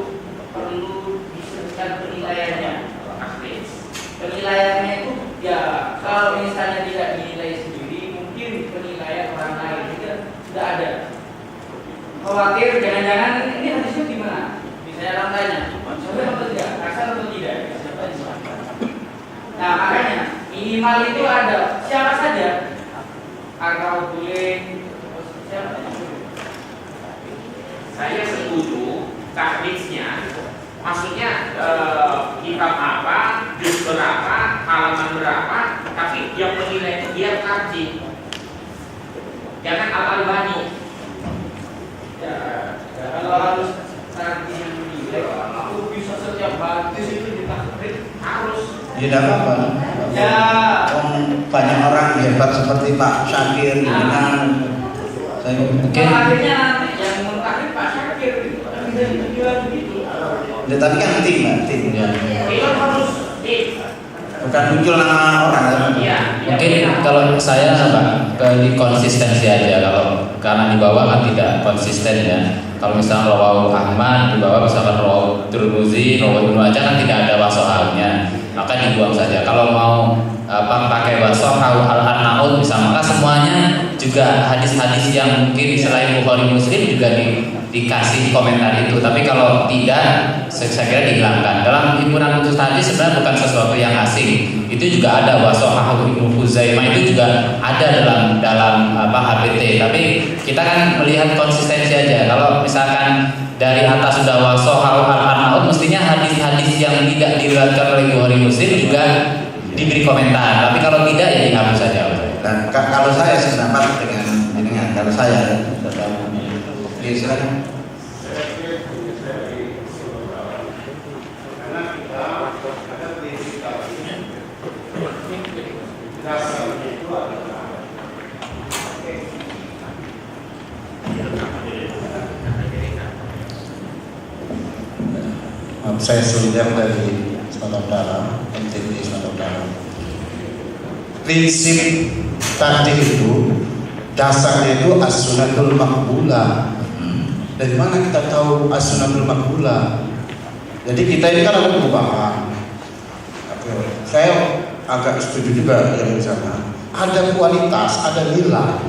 perlu disebutkan penilaiannya. Penilaiannya itu ya kalau misalnya tidak dinilai sendiri, mungkin penilaian orang lain tidak ada. Khawatir jangan-jangan ini hadisnya gimana? Misalnya orang tanya, sampai atau tidak, kasar atau tidak? Nah makanya minimal itu ada siapa saja, atau boleh siapa saja. Saya setuju tahditsnya, maksudnya kitab apa, juz berapa, halaman berapa, tapi yang menilai itu biar tarjih, jangan al-Albani. Ya, kalau harus tarjih menilai, aku bisa setiap hadis itu ditahrid harus. Ya tidak apa-apa. Ya. Banyak orang hebat seperti Pak Syakir, dengan saya mungkin. Akhirnya yang mentahrid Pak Syakir itu juga begitu. Ya, tapi kan tim, Pak, tim. Ya. Itu harus Bukan muncul nama orang. Iya. Mungkin kalau saya Pak di konsistensi aja, kalau karena di bawah kan tidak konsisten ya. Kalau misalnya rawahu Ahmad di bawah misalkan rawahu Tirmizi, rawahu Ibnu Majah kan tidak ada wasohahnya, maka dibuang saja. Kalau mau pakai wasohahu al-Arnaud misalnya, maka semuanya juga hadis-hadis yang mungkin selain Bukhari Muslim juga dikasih komentar itu. Tapi kalau tidak, saya kira dihilangkan. Dalam himpunan khusus hadis sebenarnya bukan sesuatu yang asing. Itu juga ada wasohahu Ibnu Huzaimah, itu juga ada dalam HPT. Tapi kita kan melihat konsistensi aja. Kalau misalkan dari atas sudah wasohahu al-Arnaud, mestinya hadis-hadis yang tidak diriwayatkan oleh Bukhari Muslim juga diberi komentar. Tapi kalau tidak ya dihapus saja. Dan kalau saya sependapat dengan kalau saya, oke, silakan. Saya solidar dari Sumatera Utara, NTT Sumatera Utara. Prinsip tadi itu dasarnya itu as-sunatul maqbulah. Dari mana kita tahu as-sunatul maqbulah? Jadi kita ini kan ada perubahan. Saya agak setuju juga yang di sana. Ada kualitas, ada nilai.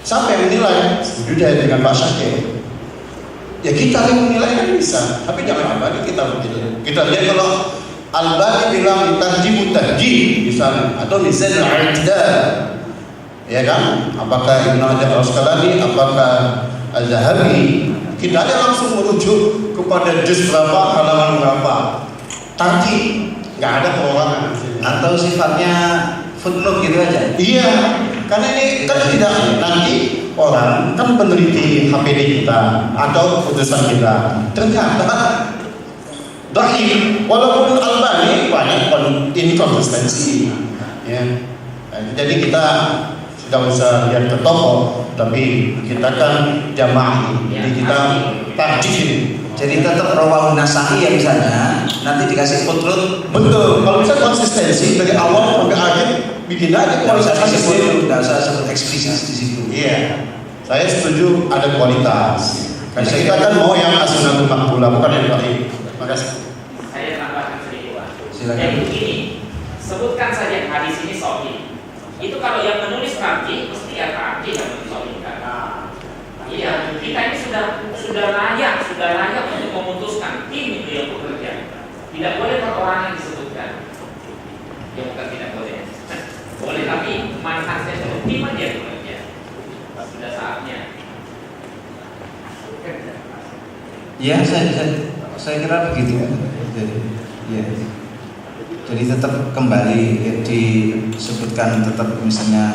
Siapa yang menilai? Setuju saya dengan Pak Syakir. Ya kita yang menilai kan bisa, tapi jangan Albani kita begitu. Kita lihat kalau Albani bilang tarjih mutarjih misalnya, atau mizan al-i'tidal, ya kan? Apakah Ibnu Hajar al-Asqalani, apakah Al-Zahabi, kita langsung merujuk kepada juz berapa, halaman berapa. Tarjih, nggak ada perorangan. Atau sifatnya footnote gitu aja. Iya, karena ini kan tidak nanti orang kan meneliti HPD kita atau putusan kita ternyata dhaif, walaupun Albani banyak inkonsistensi ya. Jadi kita tidak usah lihat ke toko, tapi kita kan jamaah, jadi kita tarjih. Jadi tetap rawahu Nasa'i ya misalnya, nanti dikasih footnote. Betul, kalau bisa konsistensi dari awal sampai akhir bikin aja kualitas itu, nggak usah sebut eksplisit di situ. Iya, saya setuju ada kualitas. Karena kita kan mau yang as-sunatul maqbulah, bukan yang dhaif. Makasih. Saya tambahkan sedikit Pak. Silakan. Jadi begini, sebutkan saja hadis ini sahih. Itu kalau yang menulis tarjih mesti ya tarjih yang mensolihkan. Iya, kita ini sudah layak untuk memutuskan tim itu yang bekerja. Tidak boleh perorangan disebutkan. Ya bukan tidak boleh. Boleh, tapi mantan saya suruh tim aja bekerja. Sudah saatnya. Ya, saya kira begitu. Jadi tetap kembali disebutkan tetap misalnya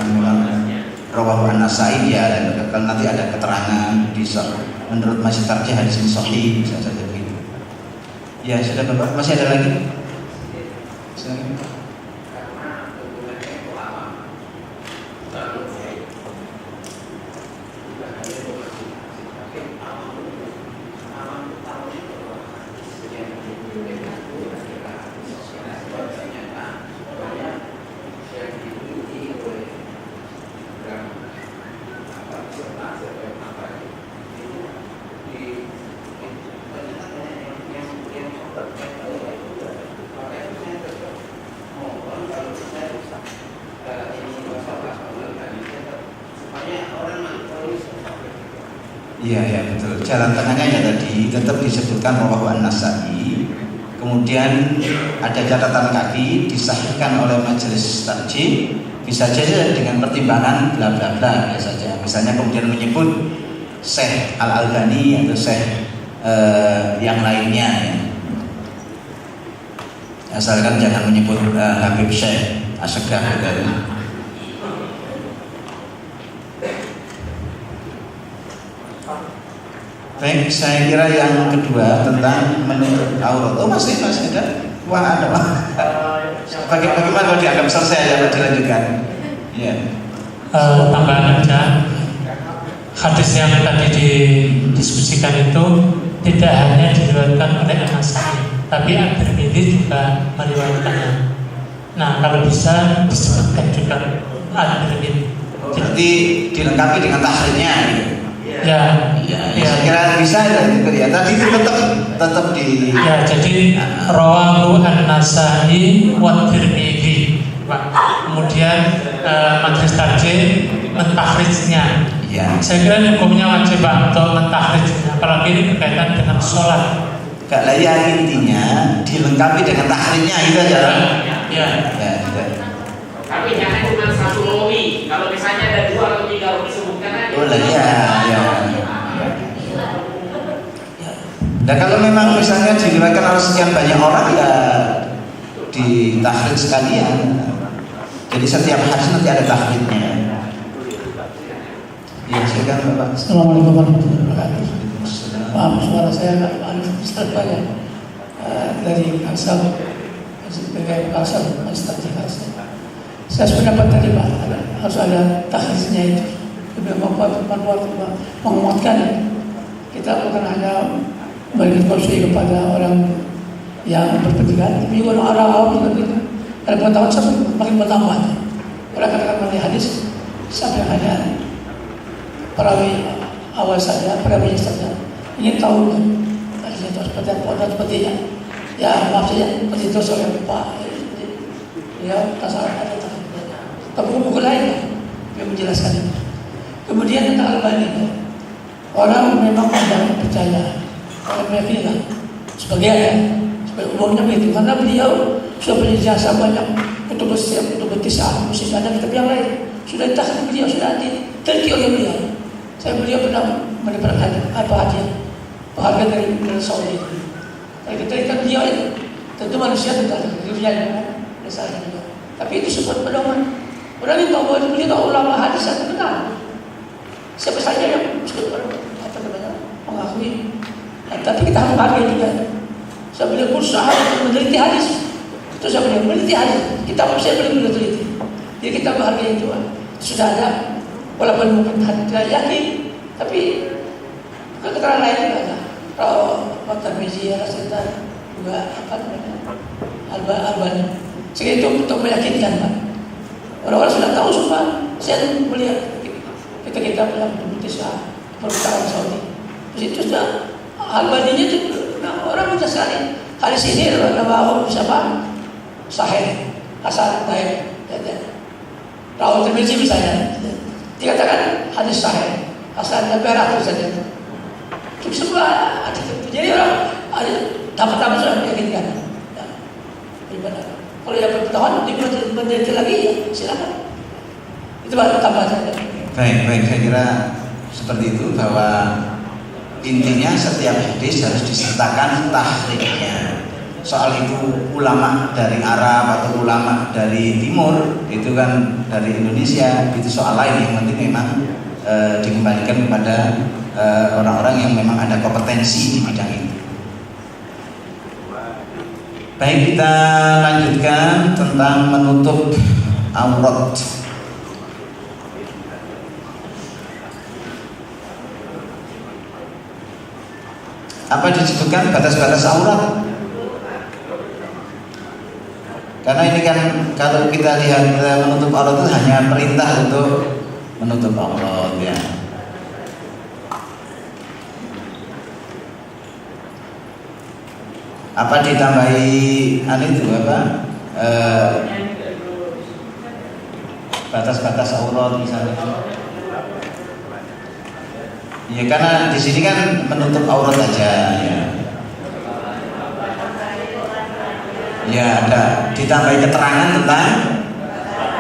rawahu an-Nasa'i ya, kalau nanti ada keterangan menurut masih tarjih hadis ini sahih bisa saja begitu. Ya sudah Bapak, masih ada lagi? Iya betul. Jalan tengahnya ya tadi tetap disebutkan rawahu an-Nasa'i. Kemudian ada catatan kaki disahihkan oleh majelis tarjih, bisa saja dengan pertimbangan bla bla bla ya saja. Misalnya kemudian menyebut Syekh Al-Albani atau Syekh yang lainnya ya. Asalkan jangan menyebut Habib Syekh Asegaf gitu. Baik, saya kira yang kedua tentang menutup aurat. Oh masih ada? Wah ada Pak. Bagaimana kalau dianggap selesai ya dilanjutkan? Ya. Tambahan aja. Hadis yang tadi didiskusikan itu tidak hanya diriwayatkan oleh An-Nasa'i, tapi At-Tirmidzi juga meriwayatkannya. Nah kalau bisa disebutkan juga At-Tirmidzi. Jadi dilengkapi dengan tahrirnya gitu. Ya. Saya kira bisa ya. Tadi itu tetap di. Ya, jadi rawahu an-Nasa'i wa Tirmidzi. Kemudian majelis tarjih mentakhrijnya. Ya. Saya kira hukumnya wajib Pak untuk mentakhrijnya, apalagi ini berkaitan dengan sholat. Gak lah ya, intinya dilengkapi dengan tahrirnya itu aja. Ya. Tapi jangan cuma satu rawi. Kalau misalnya ada 2 atau 3 rawi sebutkan aja. Oh lah ya. Nah kalau memang misalnya diriwayatkan oleh sekian banyak orang ya ditahrir sekalian. Jadi setiap hadis nanti ada tahrirnya. Ya silakan Bapak. Assalamualaikum warahmatullahi wabarakatuh. Maaf suara saya agak besar banyak dari Kalsel sebagai Kalsel Ustaz Kalsel. Saya sependapat tadi Pak, harus ada tahriznya itu lebih menguatkan. Kita bukan hanya bagi konsul kepada orang yang berpendidikan, tapi juga orang awam juga gitu. Ada pengetahuan sampai makin bertambah. Orang katakan mengenai hadis sampai hanya perawi awal saja, perawi saja ingin tahu hadisnya itu seperti apa dan sepertinya. Ya maaf saja, seperti itu oleh Pak. Ya tak salah ada tapi buku lain yang menjelaskan itu. Kemudian tentang Albani, orang memang tidak percaya. Orang meyakini sebagian umumnya begitu, karena beliau sudah punya jasa banyak untuk bersiap, untuk berkisah, musik ada kitab yang lain sudah ditahkan beliau, sudah diteliti oleh beliau. Beliau pernah mendapatkan hadiah penghargaan dari Saudi. Kita ikan beliau itu tentu manusia tentang dirinya besar juga, tapi itu sebuah pedoman. Orang ini tahu bahwa beliau tahu ulama hadis yang benar. Siapa saja yang mengakui. Tapi kita harus menghargai juga. Saya beliau berusaha untuk meneliti hadis. Itu saya beliau meneliti hadis. Kita saya beliau meneliti. Jadi kita menghargai itu. Sudah ada, walaupun mungkin tidak yakin, tapi keterangan lain juga ada. Kalau At-Tirmidzi, Rasulullah juga apa namanya Albani. Sehingga itu untuk meyakinkan Pak. Orang-orang sudah tahu semua. Saya melihat kita punya kisah perputaran Saudi. Terus itu sudah Albaninya itu orang mudah sekali. Hadis ini nama siapa? Sahih Hasan Baik. Rawat Tirmizi misalnya dikatakan hadis sahih, asalnya berat saja. Itu semua ada. Jadi orang ada tamat-tamat sudah meyakinkan. Ya. Kalau yang bertahan meneliti lagi ya silakan. Itu baru tambah saja. Baik, saya kira seperti itu, bahwa intinya setiap hadis harus disertakan tahriknya. Soal itu ulama dari Arab atau ulama dari Timur, itu kan dari Indonesia, itu soal lain. Yang penting memang dikembalikan kepada orang-orang yang memang ada kompetensi di bidang ini. Baik, kita lanjutkan tentang menutup aurat. Apa disebutkan batas-batas aurat? Karena ini kan kalau kita lihat menutup aurat itu hanya perintah untuk menutup aurat ya. Apa ditambahi itu apa? Batas-batas aurat misalnya. Ya karena di sini kan menutup aurat aja ya. Ya ada ditambahi keterangan tentang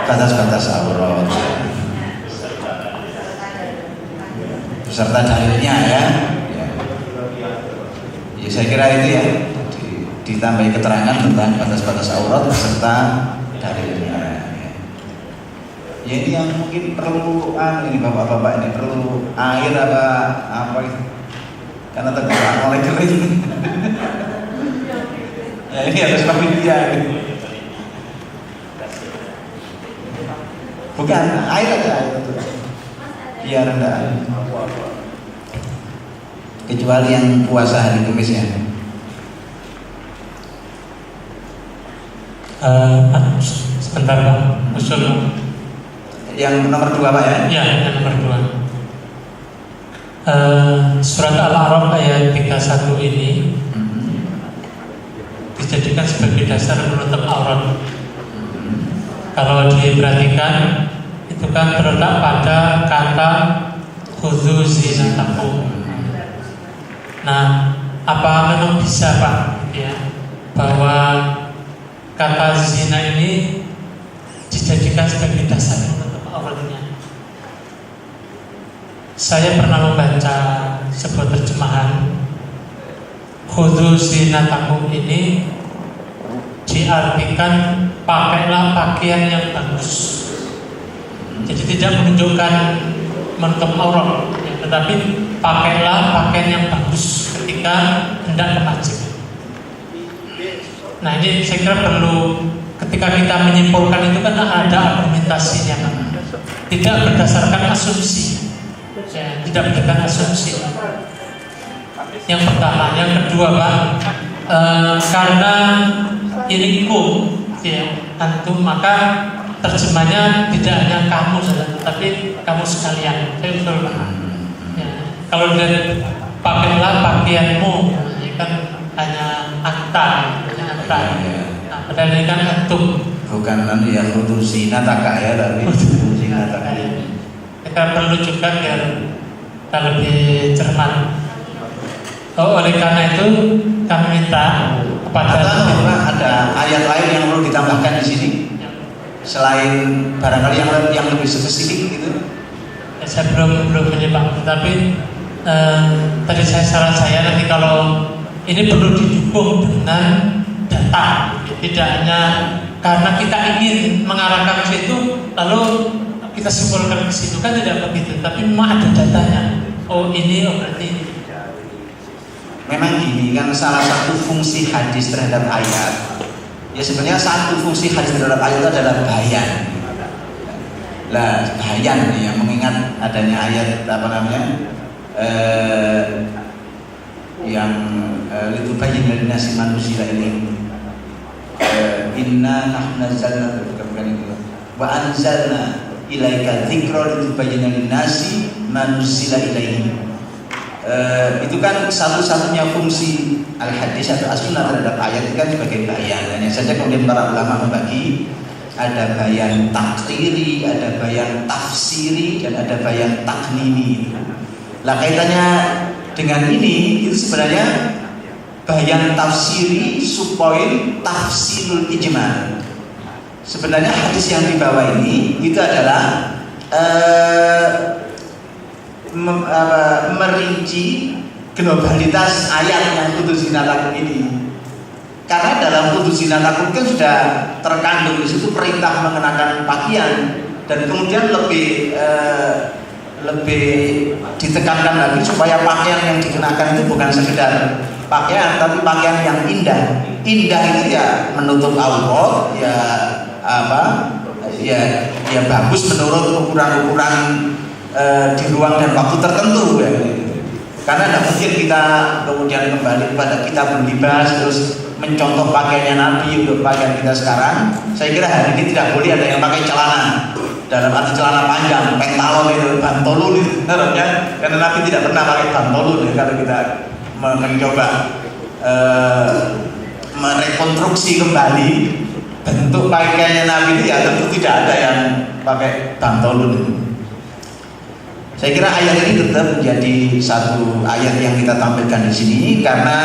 batas-batas aurat beserta dalilnya ya. Ya saya kira itu ya, ditambahi keterangan tentang batas-batas aurat beserta dalilnya. Ya ini yang mungkin perlu ini bapak-bapak ini perlu air apa itu karena tergerak oleh kering. Ya ini harus panitia ini. Bukan air aja itu biar rendah. Kecuali yang puasa hari Kamis ya. Sebentar Pak, usul. Yang nomor 2 Pak ya? Ya, yang nomor 2. Surat Al-A'raf ayat 31 ini dijadikan sebagai dasar menutup aurat. Kalau diperhatikan, itu kan terletak pada kata khudzu zinatakum. Nah, apa memang bisa Pak, ya, bahwa kata zina ini dijadikan sebagai dasar menutup auratnya? Saya pernah membaca sebuah terjemahan khudzu zinatakum ini diartikan pakailah pakaian yang bagus. Jadi tidak menunjukkan menutup aurat, ya, tetapi pakailah pakaian yang bagus ketika hendak ke masjid. Nah ini saya kira perlu ketika kita menyimpulkan itu kan ada argumentasinya kan? Tidak berdasarkan asumsi ya, tidak berdasarkan asumsi. Yang pertama, yang kedua Pak, karena ini kum ya, antum, maka terjemahnya tidak hanya kamu saja, tapi kamu sekalian. Saya betul Pak. Ya, kalau dari pakailah pakaianmu, ya kan hanya anta. Nah, padahal ini kan antum. Bukan nanti yang khudzu zinataka ya, tapi khudzu zinataka. Kita perlu juga biar kita lebih cermat. Oleh karena itu kami minta kepada ada ayat lain yang perlu ditambahkan di sini selain barangkali yang lebih spesifik gitu. Ya, saya belum menyimak, tetapi tadi saran saya nanti kalau ini perlu didukung dengan data, tidak hanya karena kita ingin mengarahkan ke situ lalu kita simpulkan ke situ, kan tidak begitu, tapi memang ada datanya. Oh ini, oh berarti ini. Memang gini kan, salah satu fungsi hadis terhadap ayat, ya sebenarnya satu fungsi hadis terhadap ayat itu adalah bayan. Lah bayan ya, mengingat adanya ayat apa namanya yang itu bayin dari nasi manusia ini inna nahnu nazzalna bukan itu wa anzalna ilaika dzikra litubayyana lin-nasi ma nuzila ilaihim. Itu kan satu-satunya fungsi al-hadis atau as-sunnah terhadap ayat itu kan sebagai bayan. Hanya saja kemudian para ulama membagi ada bayan takriri, ada bayan tafsiri, dan ada bayan taknini. Lah kaitannya dengan ini itu sebenarnya bayan tafsiri suppoin tafsirul ijmal. Sebenarnya hadis yang di bawah ini itu adalah merinci globalitas ayat yang putus zina lakum ini. Karena dalam putus zina lakum kan sudah terkandung di situ perintah mengenakan pakaian, dan kemudian lebih ditekankan lagi supaya pakaian yang dikenakan itu bukan sekedar pakaian, tapi pakaian yang indah. Indah itu ya menutup aurat, ya bagus menurut ukuran-ukuran di ruang dan waktu tertentu ya. Karena tidak mungkin kita kemudian kembali kepada kita berlibas terus mencontoh pakaiannya Nabi untuk pakaian kita sekarang. Saya kira hari ini tidak boleh ada yang pakai celana, dalam arti celana panjang, pentalon itu, bantolun itu harusnya, karena Nabi tidak pernah pakai bantolun ya. Kalau kita mencoba merekonstruksi kembali bentuk pakaiannya Nabi itu ya tentu tidak ada yang pakai bantolun itu. Saya kira ayat ini tetap menjadi satu ayat yang kita tampilkan di sini karena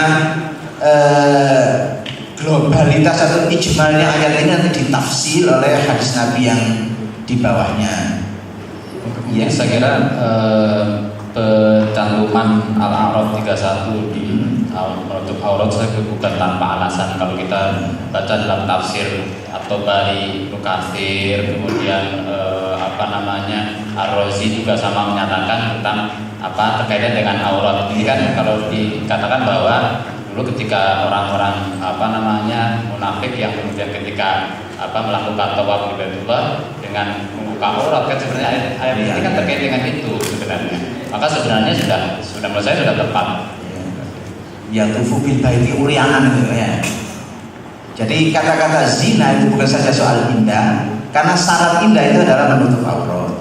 globalitas atau ijmalnya ayat ini nanti ditafsir oleh hadis Nabi yang di bawahnya. Ya, saya kira pencantuman Al-A'raf 31 di menutup aurat saya bukan tanpa alasan. Kalau kita baca dalam tafsir atau Bari Nukasir, kemudian Ar-Razi juga sama menyatakan tentang terkaitan dengan aurat. Ini kan kalau dikatakan bahwa dulu ketika orang-orang munafik yang kemudian ketika melakukan tawaf di Baitullah dengan membuka aurat, kan sebenarnya ayat ini kan terkait dengan itu sebenarnya. Maka sebenarnya sudah menurut saya sudah tepat. Ya tufu bil baiti uryanan itu ya. Jadi kata-kata zina itu bukan saja soal indah, karena syarat indah itu adalah menutup aurat.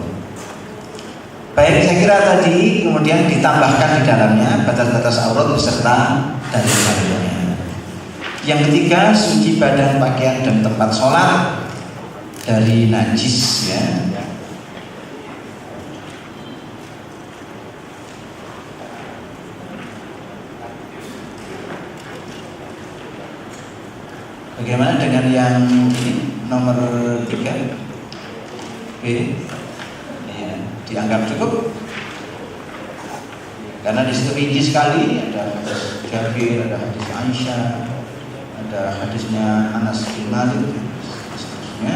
Baik, saya kira tadi kemudian ditambahkan di dalamnya batas-batas aurat beserta dalil-dalilnya. Yang ketiga, suci badan, pakaian dan tempat sholat dari najis ya. Bagaimana dengan yang ini nomor 3? B? Ya, dianggap cukup karena di situ rinci sekali, ada hadis Jabir, ada hadis Aisyah, ada hadisnya Anas bin Malik, seterusnya.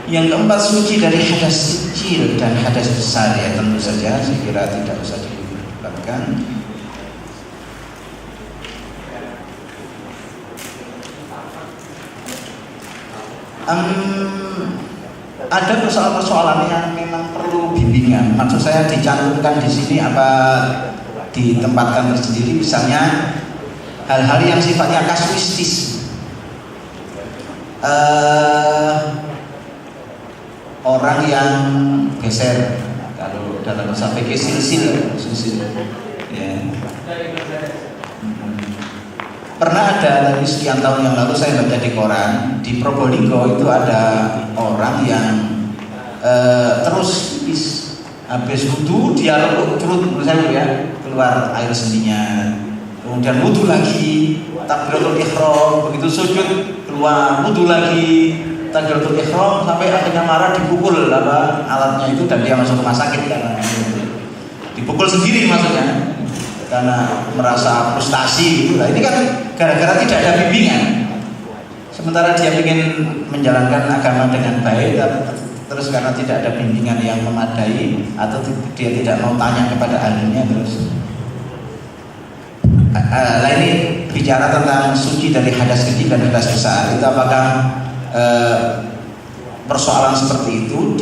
Yang keempat, suci dari hadas kecil dan hadas besar ya, tentu saja saya kira tidak usah dilakukan. Ada persoalan-persoalan yang memang perlu bimbingan. Maksud saya dicantumkan di sini apa ditempatkan tersendiri, misalnya hal-hal yang sifatnya kasuistis. Orang yang geser, kalau dalam bahasa fikih silsil, ya. Pernah ada tadi sekian tahun yang lalu saya baca di koran, di Probolinggo itu ada orang yang terus habis wudu dia turut keluar air sendinya, kemudian wudu lagi, takbiratul ihram, begitu sujud keluar wudu lagi, takbiratul ihram, sampai akhirnya marah dipukul alatnya itu dan dia masuk rumah sakit karena dipukul sendiri maksudnya. Karena merasa frustasi gitu lah. Ini kan gara-gara tidak ada bimbingan. Sementara dia ingin menjalankan agama dengan baik, terus karena tidak ada bimbingan yang memadai atau dia tidak mau tanya kepada ahlinya terus. Ini bicara tentang suci dari hadas kecil dan hadas besar. Itu apakah persoalan seperti itu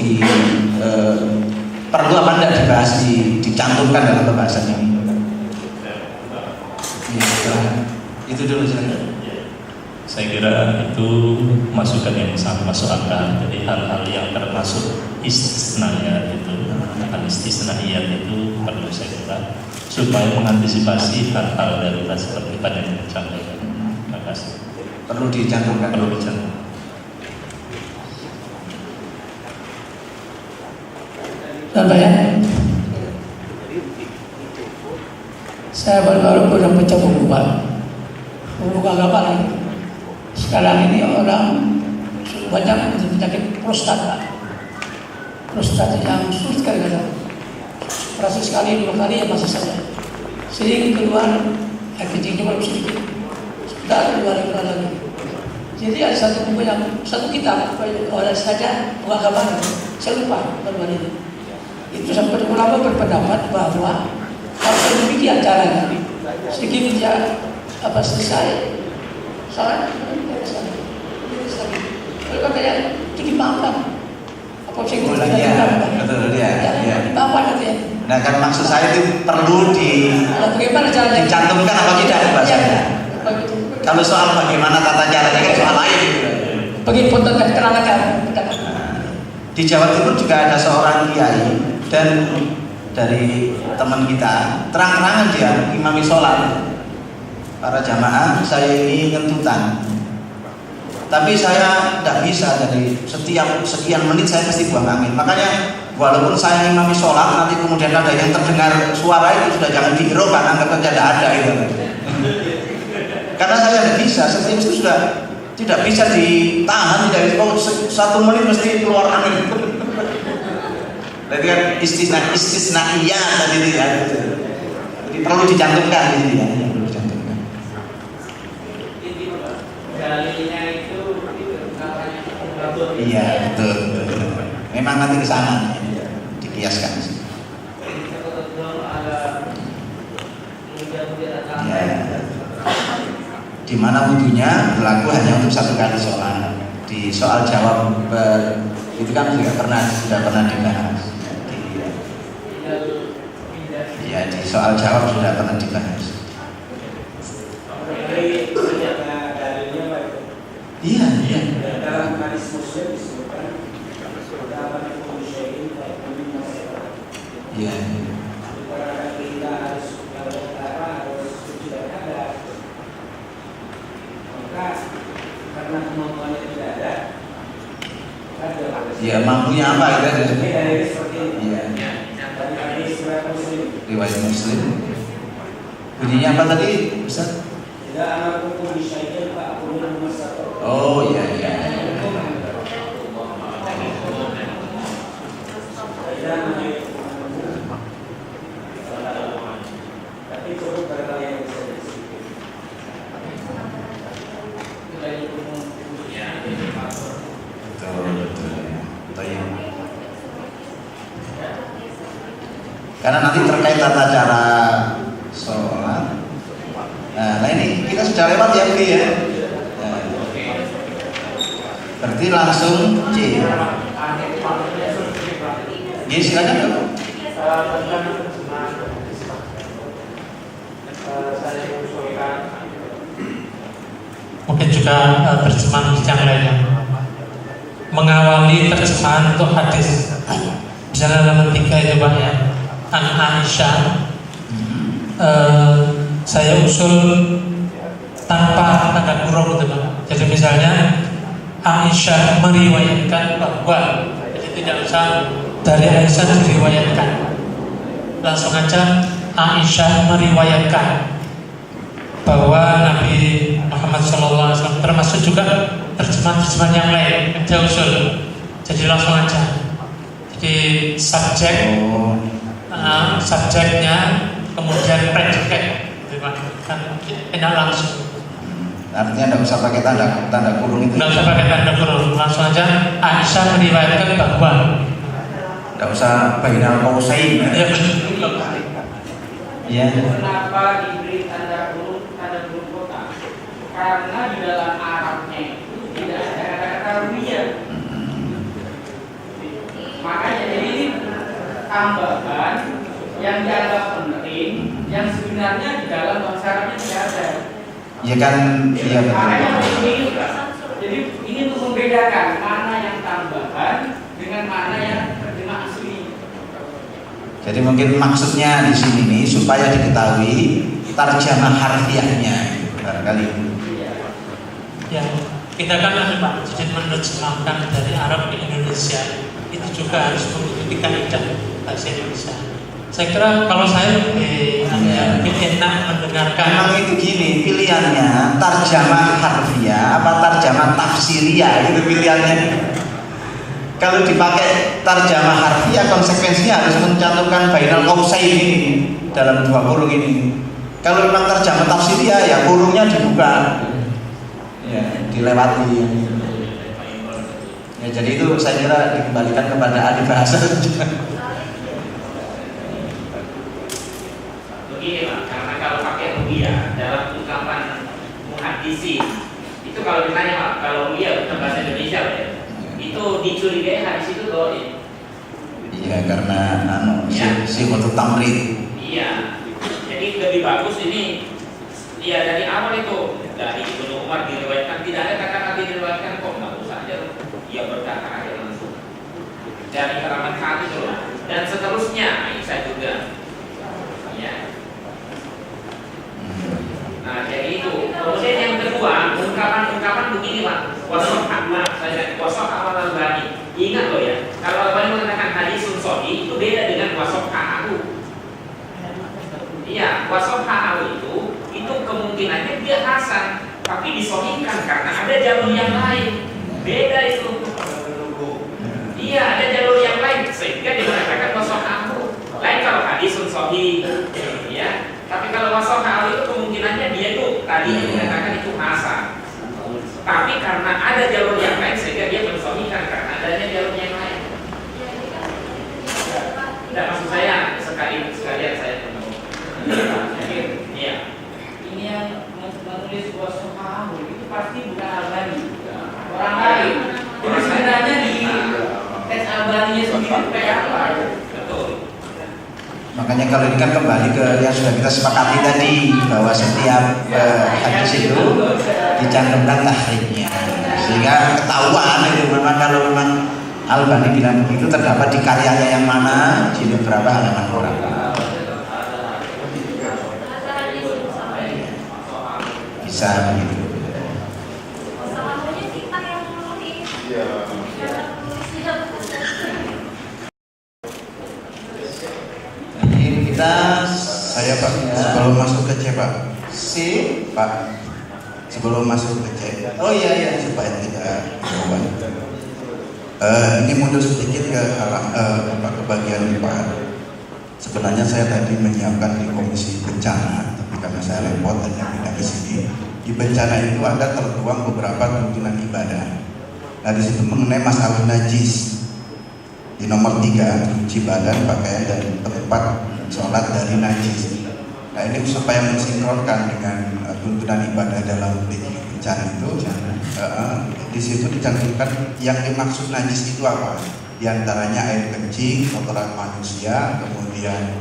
perlu apa tidak dibahas, dicantumkan dalam pembahasan ini? Itu dulu saya kira itu masukan yang sangat masuk akal. Jadi hal-hal yang termasuk istisnanya itu, istisnaiyat itu perlu saya kira supaya mengantisipasi hal-hal darurat seperti tadi yang disampaikan. Terima kasih. Perlu dicantumkan. Perlu dicantumkan. Pak ya. Saya baru pernah baca buku Pak, buku agama lagi. Sekarang ini orang banyak penyakit prostat Pak. Prostat yang sulit kadang-kadang. Operasi sekali 2 kali ya masih saja. Sering keluar air kencing cuma sedikit. Sudah keluar lagi. Jadi ada satu buku yang satu kitab oleh saja buku agama. Saya lupa baru ini. Itu sampai ulama berpendapat bahwa harus demikian caranya. Sedikit dia selesai. Soalnya kalau katanya itu dimaafkan. Apa sih itu? Betul ya. Dimaafkan katanya. Nah kan maksud saya itu perlu bagaimana caranya? Dicantumkan apa tidak bahasanya? Kalau soal bagaimana tata caranya kan soal lain. Bagi foto keterangan cara. Di Jawa Timur juga ada seorang kiai dan dari teman kita terang-terangan dia imami sholat para jamaah, saya ini ngentutan. Tapi saya tidak bisa, dari setiap sekian menit saya pasti buang angin. Makanya walaupun saya imami sholat, nanti kemudian ada yang terdengar suara itu sudah jangan dihiraukan, anggap saja tidak ada itu. Karena saya tidak bisa, setiap itu sudah tidak bisa ditahan, tidak bisa. 1 menit mesti keluar angin. Jadi kan istisnaiyah tadi itu ya. Jadi perlu dicantumkan ini ya. Dalilnya itu namanya pengatur. Iya betul. Memang nanti ke sana dikiaskan. Ya. Di mana wudunya berlaku hanya untuk 1 kali sholat. Di soal jawab itu kan sudah pernah dibahas. Ya di soal jawab sudah pernah dibahas. Iya. Dalam hadis Muslim disebutkan iya. Kita harus suci dan ada. Maka karena kemampuannya tidak ada. Ya mampunya apa kita ada? Iya. Riwayat Muslim. Bunyinya apa tadi, Ustaz? Tidak anak hukum disyaitan Pak Abu Musa. Oh iya. Tapi cukup barangkali yang bisa Karena nanti terkait tata cara sholat. Nah ini kita sudah lewat ya Bu ya. Berarti langsung C. Ya silakan Bu. Mungkin juga terjemahan yang lainnya. Mengawali terjemahan untuk hadis. Misalnya nomor 3 itu Pak ya. An Aisyah. Saya usul tanpa tanda kurung gitu Pak. Jadi misalnya Aisyah meriwayatkan bahwa, jadi tidak usah dari Aisyah diriwayatkan, langsung aja Aisyah meriwayatkan bahwa Nabi Muhammad SAW, termasuk juga terjemahan yang lain yang dia usul. Jadi langsung aja. Jadi subjeknya kemudian predikat, kan enak langsung. Artinya tidak usah pakai tanda kurung itu. Tidak usah pakai tanda kurung, langsung aja Aisyah meriwayatkan bahwa. Tidak usah bainal qausain. Ya. Kenapa diberi tanda kurung kota? Karena di dalam Arabnya itu tidak ada kata-kata rumiah. Makanya jadi ini tambahan yang dianggap penting, yang sebenarnya di dalam bahasa Arabnya tidak ada. Ya kan, iya betul. Makanya jadi ini untuk membedakan mana yang tambahan dengan mana yang terjemah asli. Jadi mungkin maksudnya di sini nih supaya diketahui tarjamah harfiahnya barangkali. Ya, kita kan Pak, jadi menerjemahkan dari Arab ke Indonesia itu juga harus mengikuti kaidah bahasa Indonesia. Saya kira kalau saya lebih enak mendengarkan. Memang itu gini pilihannya, tarjamah harfiah apa tarjamah tafsiriyah, itu pilihannya. Kalau dipakai tarjamah harfiah konsekuensinya harus mencantumkan bainal qausain ini dalam dua kurung ini. Kalau memang terjemah tafsiriyah ya kurungnya dibuka, ya dilewati. Ya jadi itu saya kira dikembalikan kepada ahli bahasa. Begini Pak, karena kalau pakai ru'ya dalam ungkapan muhaddisin itu kalau ditanya Pak, kalau ru'ya bukan bahasa Indonesia ya, itu dicurigai hadis itu doa. Iya karena si waktu tamrid. Iya. Jadi lebih bagus ini ya dari awal itu dari Ibnu Umar diriwayatkan, tidak ada kata-kata diriwayatkan kok, nggak usah aja dia berkata aja langsung dari keramat hati itu dan seterusnya Aisyah juga ya. Nah jadi itu kemudian yang kedua ungkapan begini Pak, wasok awal Albani. Ingat loh ya, kalau Albani mengatakan hadisun sahih itu beda dengan wasok aku. Iya, wasohahu itu kemungkinannya dia hasan, tapi disohhikan karena ada jalur yang lain. Beda itu. Iya, ada jalur yang lain sehingga dikatakan wasohahu. Lain kalau hadisun sahih, ya. Tapi kalau wasohahu itu kemungkinannya dia itu tadi dikatakan itu hasan. Tapi karena ada jalur yang lain sehingga dia mensohhikan karena adanya jalur yang lain. Tidak maksud saya sekalian saya. Iya. Ini yang menulis wasohahu itu pasti bukan Albani, orang lain. Jadi sebenarnya di tes Albaninya sendiri kayak apa? Betul. Makanya kalau ini kan kembali ke yang sudah kita sepakati tadi bahwa setiap hadis itu dicantumkan tahriknya, sehingga ketahuan itu memang kalau memang Albani bilang begitu terdapat di karyanya yang mana, jilid berapa, halaman berapa. Bisa begitu. Jadi kita saya Pak sebelum masuk ke C Pak. Pak sebelum masuk ke C. Oh iya supaya tidak ketahuan. Ini mundur sedikit ke bagian Pak. Sebenarnya saya tadi menyiapkan di komisi bencana, tapi karena saya repot hanya pindah ke sini. Di bencana itu ada tertuang beberapa tuntunan ibadah. Nah di situ mengenai masalah najis. Di nomor 3 cuci badan, pakaian dan tempat sholat dari najis. Nah ini supaya mensinkronkan dengan tuntunan ibadah dalam bencana itu. Di situ dicantumkan yang dimaksud najis itu apa? Di antaranya air kencing, kotoran manusia, kemudian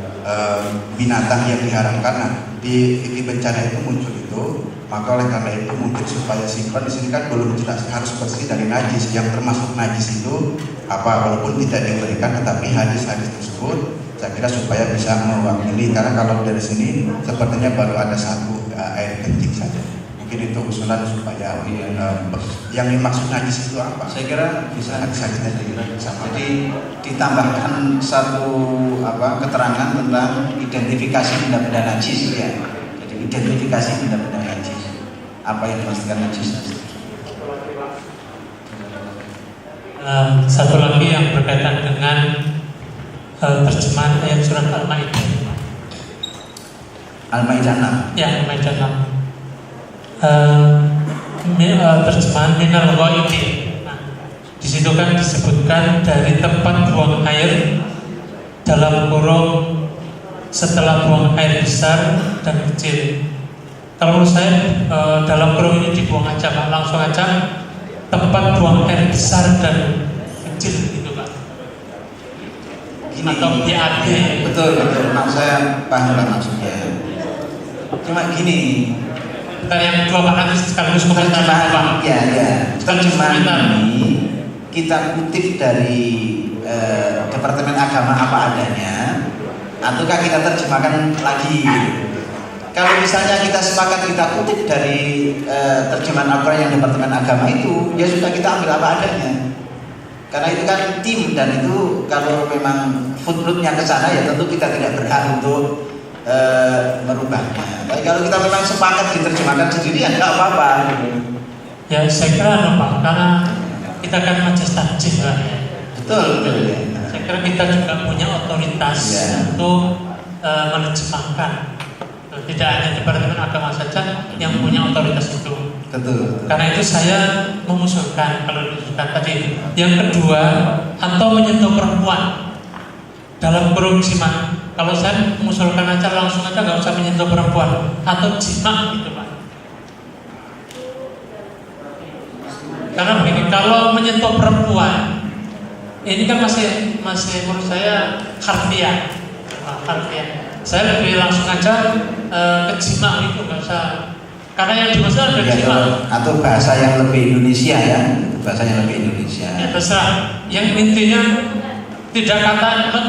binatang yang diharamkan. Nah, di bencana itu muncul itu, maka oleh karena itu mungkin supaya sinkron di sini kan belum jelas harus bersih dari najis. Yang termasuk najis itu apa? Walaupun tidak diberikan, tetapi hadis-hadis tersebut saya kira supaya bisa mewakili. Karena kalau dari sini sepertinya baru ada satu air kencing saja. Mungkin itu usulan supaya yang dimaksud najis itu apa? Saya kira bisa hadis-hadisnya sama. Jadi ditambahkan satu keterangan tentang identifikasi benda-benda najis ya. Jadi identifikasi benda-benda najis. Apa yang dimaksudkan najis? Satu lagi yang berkaitan dengan terjemahan ayat surat Al-Maidah. Al-Maidah 6. Ya, Al-Maidah 6. Terjemahan minal ghaibin. Di situ kan disebutkan dari tempat buang air dalam kurung setelah buang air besar dan kecil. Kalau menurut saya dalam kurung ini dibuang aja Pak, langsung aja tempat buang air besar dan kecil gitu Pak. Atau BAD. Betul. Saya paham maksudnya. Cuma gini. Bentar yang kedua Pak, nanti sekaligus komentar Pak. Ya. Terjemahan ini kita kutip dari Departemen Agama apa adanya, ataukah kita terjemahkan lagi? Kalau misalnya kita sepakat kita kutip dari terjemahan Al-Quran yang Departemen Agama itu, ya sudah kita ambil apa adanya. Karena itu kan tim, dan itu kalau memang footnote-nya ke sana ya tentu kita tidak berhak untuk merubahnya. Tapi kalau kita memang sepakat diterjemahkan sendiri ya nggak apa-apa. Ya saya kira Pak, karena kita kan majelis takjih Pak. Betul. Ya. Saya kira kita juga punya otoritas untuk menerjemahkan. Tidak hanya Departemen Agama saja yang punya otoritas itu. Betul. Karena itu saya mengusulkan, kalau diusulkan tadi. Yang kedua, atau menyentuh perempuan dalam kurung jima. Kalau saya mengusulkan aja langsung aja nggak usah menyentuh perempuan atau jima gitu Pak. Karena begini, kalau menyentuh perempuan ini kan masih menurut saya harfiah. Saya lebih langsung aja ke jima itu, nggak usah, karena yang dimaksud ada jima. Atau bahasa yang lebih Indonesia ya, bahasa yang lebih Indonesia. Ya terserah. Yang intinya tidak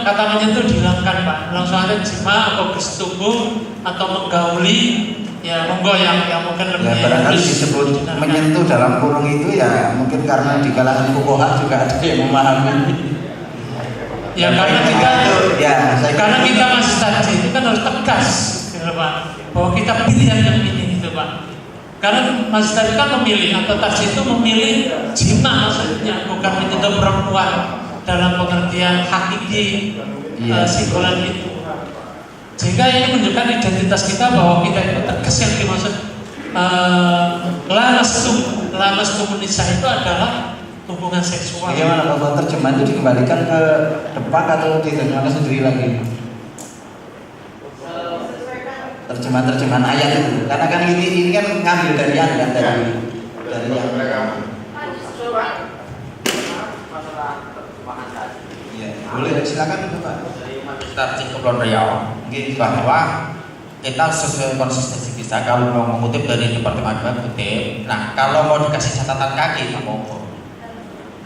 kata menyentuh dihilangkan Pak. Langsung aja jima atau bersetubuh atau menggauli. Ya monggo yang mungkin lebih. Ya barangkali disebut menyentuh dalam kurung itu ya mungkin karena di kalangan fuqaha juga ada yang memahami. Ya karena kita masih tadi itu kan harus tegas gitu Pak, bahwa kita pilihan yang ini gitu Pak. Karena masih tadi kan memilih, atau tadi itu memilih jima maksudnya, bukan menyentuh perempuan dalam pengertian hakiki singular itu. Sehingga ini menunjukkan identitas kita bahwa kita itu tegas, yang dimaksud lamas komunisasi itu adalah hubungan seksual. Bagaimana kalau terjemahan itu dikembalikan ke depan atau diterjemahkan sendiri lagi? Terjemahan ayat itu, karena kan ini kan ngambil dari yang ya, boleh silakan Pak. Kita Kepulauan Riau bahwa kita sesuai konsistensi kita, kalau mau mengutip dari Departemen Agama kutip. Nah kalau mau dikasih catatan kaki nggak mau.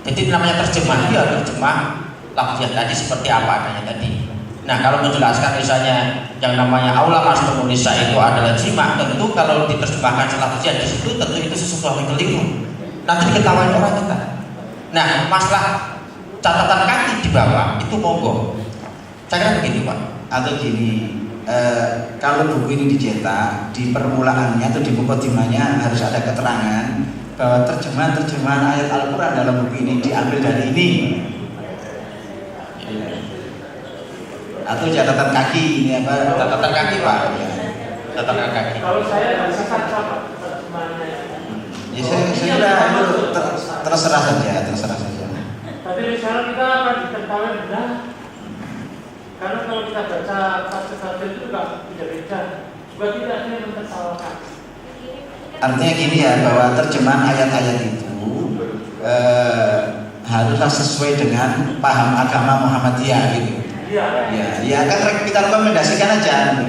Jadi namanya terjemah, dia terjemah lafziah tadi seperti apa adanya tadi. Nah kalau menjelaskan misalnya yang namanya aula mas komunisa itu adalah jima, tentu kalau diterjemahkan lafziah di situ tentu itu sesuatu yang keliru. Nanti diketahui orang kita. Nah masalah catatan kaki di bawah itu monggo. Saya kira begitu Pak. Atau gini, kalau buku ini dicetak di permulaannya atau di mukadimahnya harus ada keterangan bahwa terjemahan ayat Al-Quran dalam buku ini diambil dari ini, atau catatan kaki ini apa? Catatan kaki Pak. Catatan kaki. Kalau saya nggak bisa baca Pak terjemahannya. Ya saya kira itu terserah saja. Tapi misalnya kita akan diketahui benar, karena kalau kita baca tafsir itu juga tidak beda, juga tidak ada yang mentertawakan. Artinya gini ya, bahwa terjemahan ayat-ayat itu haruslah sesuai dengan paham agama Muhammadiyah gitu. Ya kan kita rekomendasikan aja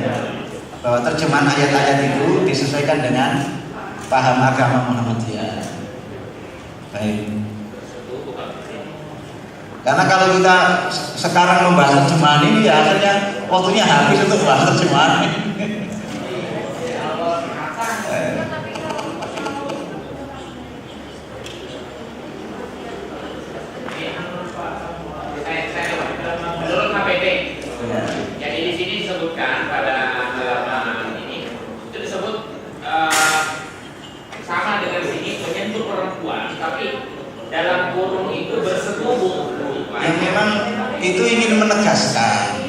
bahwa terjemahan ayat-ayat itu disesuaikan dengan paham agama Muhammadiyah. Baik. Karena kalau kita sekarang membahas terjemahan ini ya akhirnya waktunya habis untuk membahas terjemahan. Menurut KPD, jadi di sini disebutkan pada halaman ini itu disebut sama dengan sini menyentuh perempuan, tapi dalam kurung itu bersetubuh. Yang memang itu ingin menegaskan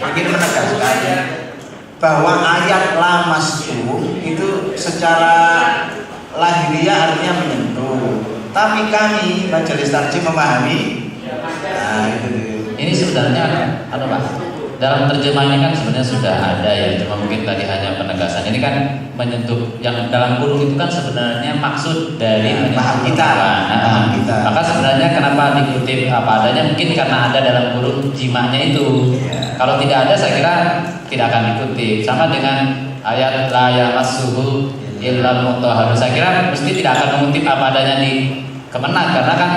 bahwa ayat lamas itu secara lahiriah artinya menyentuh. Tapi kami majelis tarjih memahami. Nah, itu. Ini sebenarnya Pak? Dalam terjemahan ini kan sebenarnya sudah ada ya, cuma mungkin tadi hanya penegasan. Ini kan menyentuh, yang dalam kurung itu kan sebenarnya maksud dari menyentuh kita. Maka sebenarnya kenapa dikutip apa adanya, mungkin karena ada dalam kurung jimanya itu. Kalau tidak ada saya kira tidak akan dikutip. Sama dengan ayat la yamassuhu illal mutahharun. Saya kira mesti tidak akan mengutip apa adanya di Kemenak, karena kan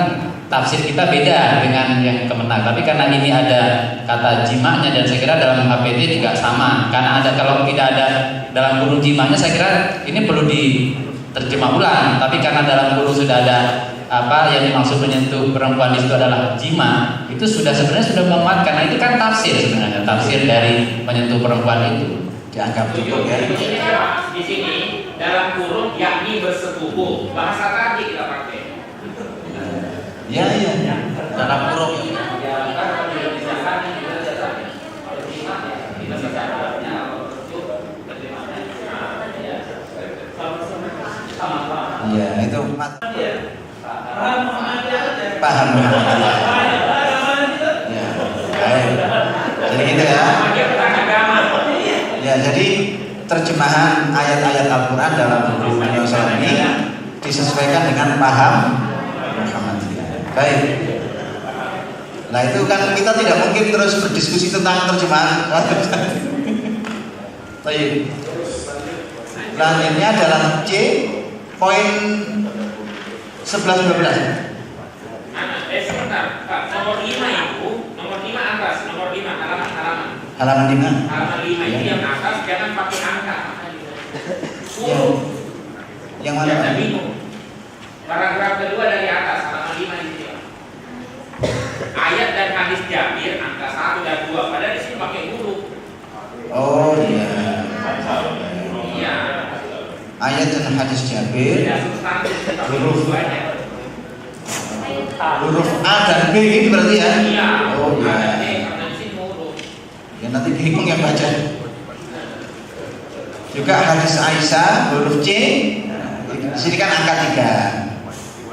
tafsir kita beda dengan yang Kemenak. Tapi karena ini ada kata jimanya, dan saya kira dalam HPT juga sama. Karena ada, kalau tidak ada dalam kurung jimanya, saya kira ini perlu diterjemah ulang. Tapi karena dalam kurung sudah ada apa yang dimaksud menyentuh perempuan itu adalah jima, itu sebenarnya sudah menguatkan. Nah, itu kan tafsir sebenarnya, tafsir dari menyentuh perempuan itu dianggap cukup ya. Di sini dalam kurung yakni bersetubuh, bahasa tadi kita pakai. Ya, dalam kurung. Ya, itu paham. Ya, baik. Jadi gitu ya. Ya, jadi terjemahan ayat-ayat Al-Quran dalam buku Mu'jizat ini disesuaikan dengan paham Muhammadiyah. Baik. Nah, itu kan kita tidak mungkin terus berdiskusi tentang terjemahan. Baik. Selanjutnya dalam C poin 11-12. Sebentar, Pak. Nomor 5 itu, nomor 5 atas, nomor 5 halaman. Halaman 5. Halaman 5 itu yang atas jangan pakai angka. Yang mana? Jangan bingung. Paragraf kedua dari atas, halaman 5 itu. Ayat dan hadis Jabir angka 1 dan 2. Padahal di sini pakai huruf. Oh iya. Iya. Ayat dan hadis Jabir. Huruf A dan B ini berarti ya? Iya. Oh iya. Ya nanti bingung yang baca. Juga hadis Aisyah huruf C. Di sini kan angka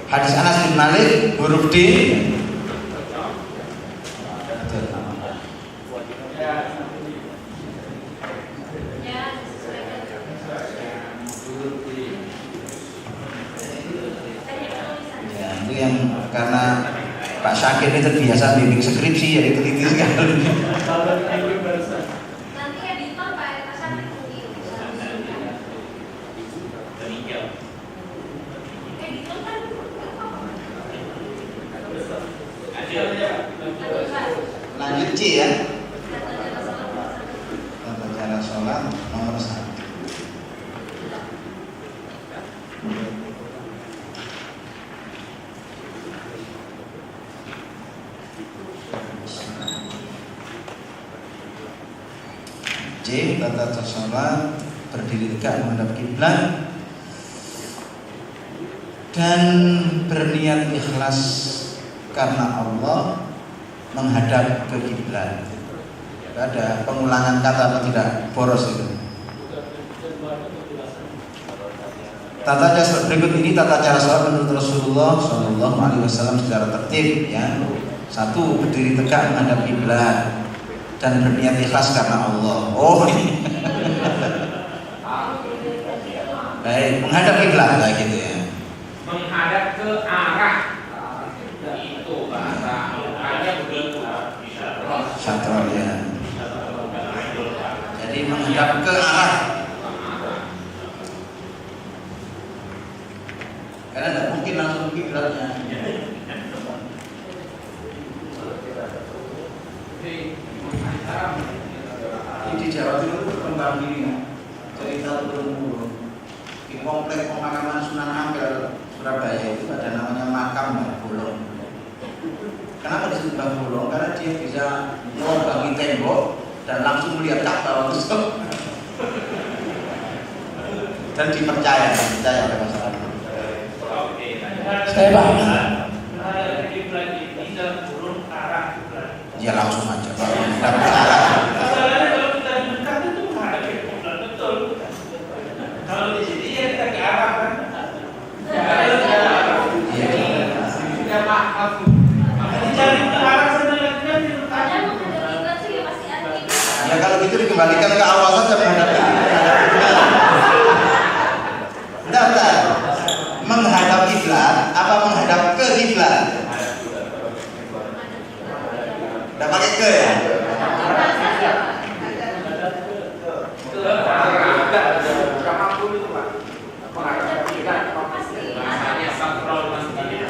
3. Hadis Anas bin Malik huruf D. Yang karena Pak Syakir ini terbiasa bimbing skripsi jadi teliti sekali. Nanti editor Pak Syakir editor kan lanjut C ya. Tata cara sholat nomor 1. C. Tata cara sholat berdiri tegak menghadap kiblat dan berniat ikhlas karena Allah menghadap ke kiblat. Ada pengulangan kata atau tidak boros itu. Tata cara berikut ini tata cara sholat menurut Rasulullah Shallallahu Alaihi Wasallam secara tertib ya. 1. Berdiri tegak menghadap kiblat dan berniat ikhlas karena Allah. Oh ini. Baik, menghadap kiblat kayak gitu ya. Menghadap ke arah. Itu bahasa hanya begitu. Syatron ya. Jadi menghadap ke arah. Karena tidak mungkin langsung kiblatnya. Di Jawa Timur itu berkembang ini cerita turun-temurun. Di komplek pemakaman Sunan Ampel Surabaya itu ada namanya makam Mbah Bolong. Kenapa disebut Mbah Bolong? Karena dia bisa melombangi tembok dan langsung melihat Ka'bah dan dipercaya pada masyarakat. Saya paham. Ya langsung aja Pak. Kalau di sini ya kita ke arah kan. Tidak maaf. Dicari ke arah sana lagi kan. Ya kalau gitu dikembalikan ke awal saja menghadap Bentar. Menghadap kiblat apa menghadap ke kiblat? Tidak pakai ke ya? Bahasanya satrol masjid.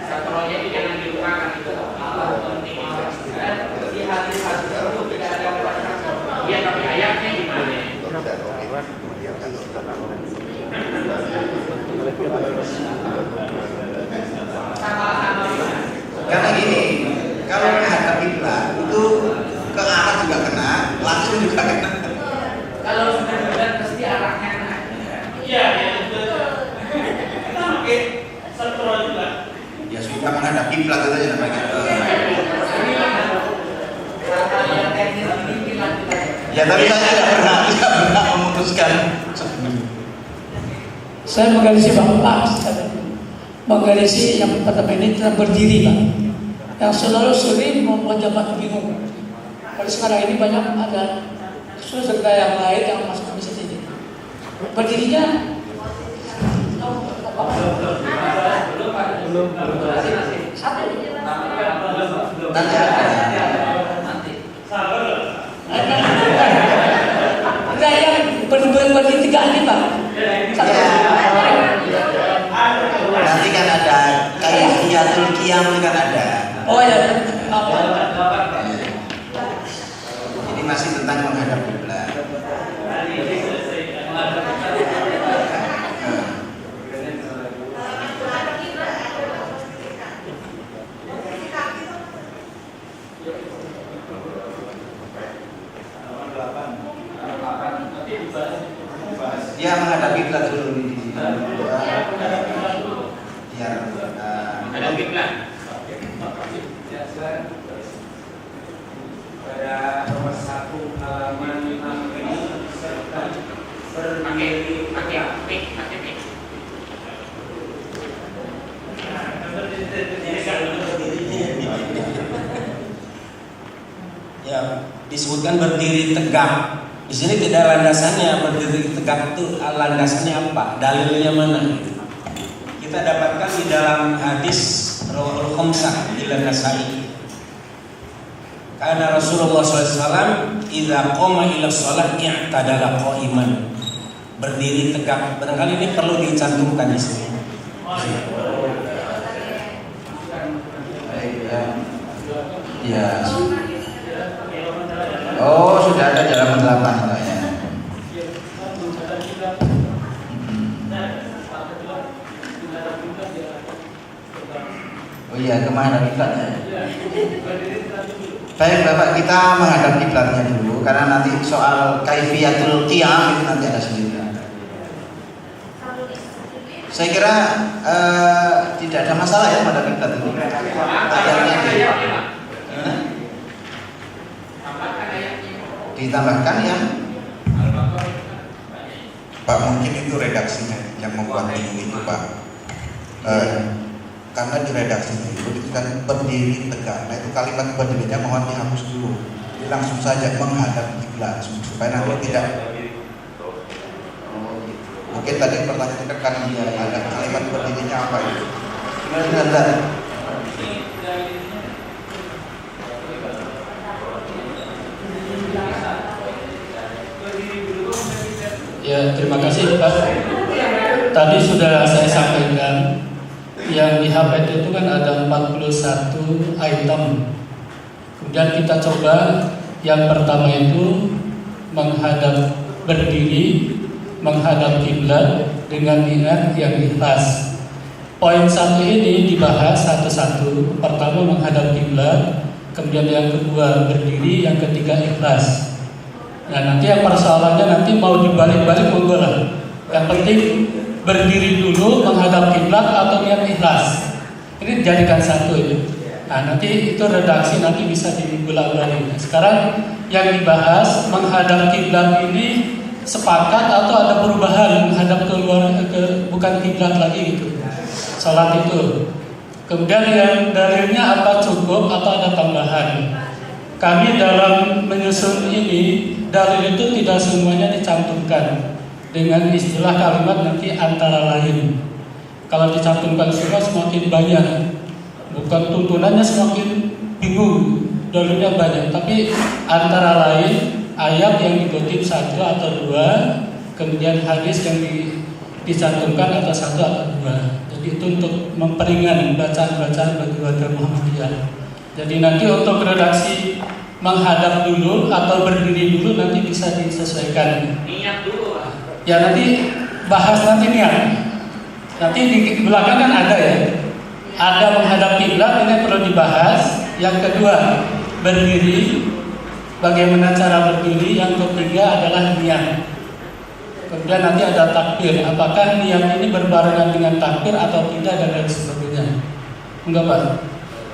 Satrolnya itu jangan dilupakan itu. Penting. Di hadis-hadis itu tidak ada kata. Dia tapi ayatnya gimana? Karena gini, kalau menghadap kiblat itu ke arah juga kena, langsung juga kena. Kalau sudah kiblat pasti arahnya kena. Iya, kita pakai sentral juga. Ya sudah menghadap kiblat itu aja namanya. Ya tapi saya tidak pernah memutuskan. Saya menggalisi Bapak, menggalisi yang pertama ini tentang berdiri, Pak. Yang selalu sering membuat jamaah bingung. Kalau sekarang ini banyak ada surga yang lain yang masuk ke sini. Berdirinya belum. Enggak yang berdiri tegak ini, Pak. Nanti kan ada kaifiyatul qiyam kan ada. Oh ya. Ini masih tentang menghadap kiblat. Ya menghadap kiblat dulu di sini. Biar menghadap kiblat. Pada nomor 1 halaman 6 ini serta berdiri ya disebutkan berdiri tegak. Di sini tidak landasannya berdiri tegak itu landasannya apa? Dalilnya mana? Kita dapatkan di dalam hadis Rawahul Khamsah di Nasai. Karena Rasulullah SAW idza qama ila shalah i'tadala qa'iman. Berdiri tegak. Barangkali ini perlu dicantumkan di sini. Ya. Oh, sudah ada dalam 8 ya. Oh iya, kemana kiblatnya? Baik Bapak, kita menghadap kiblatnya dulu karena nanti soal kaifiyatul qiyam itu nanti ada sendiri. Saya kira tidak ada masalah ya pada kiblat ini. Ayatnya ditambahkan yang Pak, mungkin itu redaksinya yang membuat bingung itu Pak. Karena di redaksinya itu kan berdiri tegak. Nah itu kalimat berdirinya mohon dihapus dulu. Jadi langsung saja menghadap kiblat supaya nanti tidak. Mungkin tadi pertanyaan kan ada kalimat berdirinya apa itu? Sebentar. Ya, terima kasih Pak. Tadi sudah saya sampaikan yang di HPT itu kan ada 41 item. Kemudian kita coba yang pertama itu menghadap berdiri, menghadap kiblat dengan niat yang ikhlas. Poin 1 ini dibahas satu-satu. Pertama menghadap kiblat, kemudian yang kedua berdiri, yang ketiga ikhlas. Nah nanti yang persoalannya nanti mau dibalik-balik monggo lah. Yang penting berdiri dulu menghadap kiblat atau niat ikhlas. Ini dijadikan satu ini. Nah nanti itu redaksi nanti bisa diulang-ulang. Sekarang yang dibahas menghadap kiblat ini sepakat atau ada perubahan menghadap bukan kiblat lagi gitu. Salat itu. Kemudian yang dalilnya apa cukup atau ada tambahan? Kami dalam menyusun ini dalil itu tidak semuanya dicantumkan dengan istilah kalimat nanti antara lain. Kalau dicantumkan semua semakin banyak, bukan tuntunannya semakin bingung, dalilnya banyak. Tapi antara lain ayat yang dikutip 1 atau 2, kemudian hadis yang dicantumkan atau 1 atau 2. Jadi itu untuk memperingan bacaan-bacaan bagi warga Muhammadiyah. Jadi nanti untuk redaksi menghadap dulu atau berdiri dulu nanti bisa disesuaikan. Niat dulu. Ya nanti bahas nanti niat. Nanti di belakang kan ada ya, ada menghadap kiblat, ini perlu dibahas. Yang kedua, berdiri, bagaimana cara berdiri. Yang ketiga adalah niat. Kemudian nanti ada takbir, apakah niat ini berbarengan dengan takbir atau tidak dan lain sebagainya. Enggak Pak?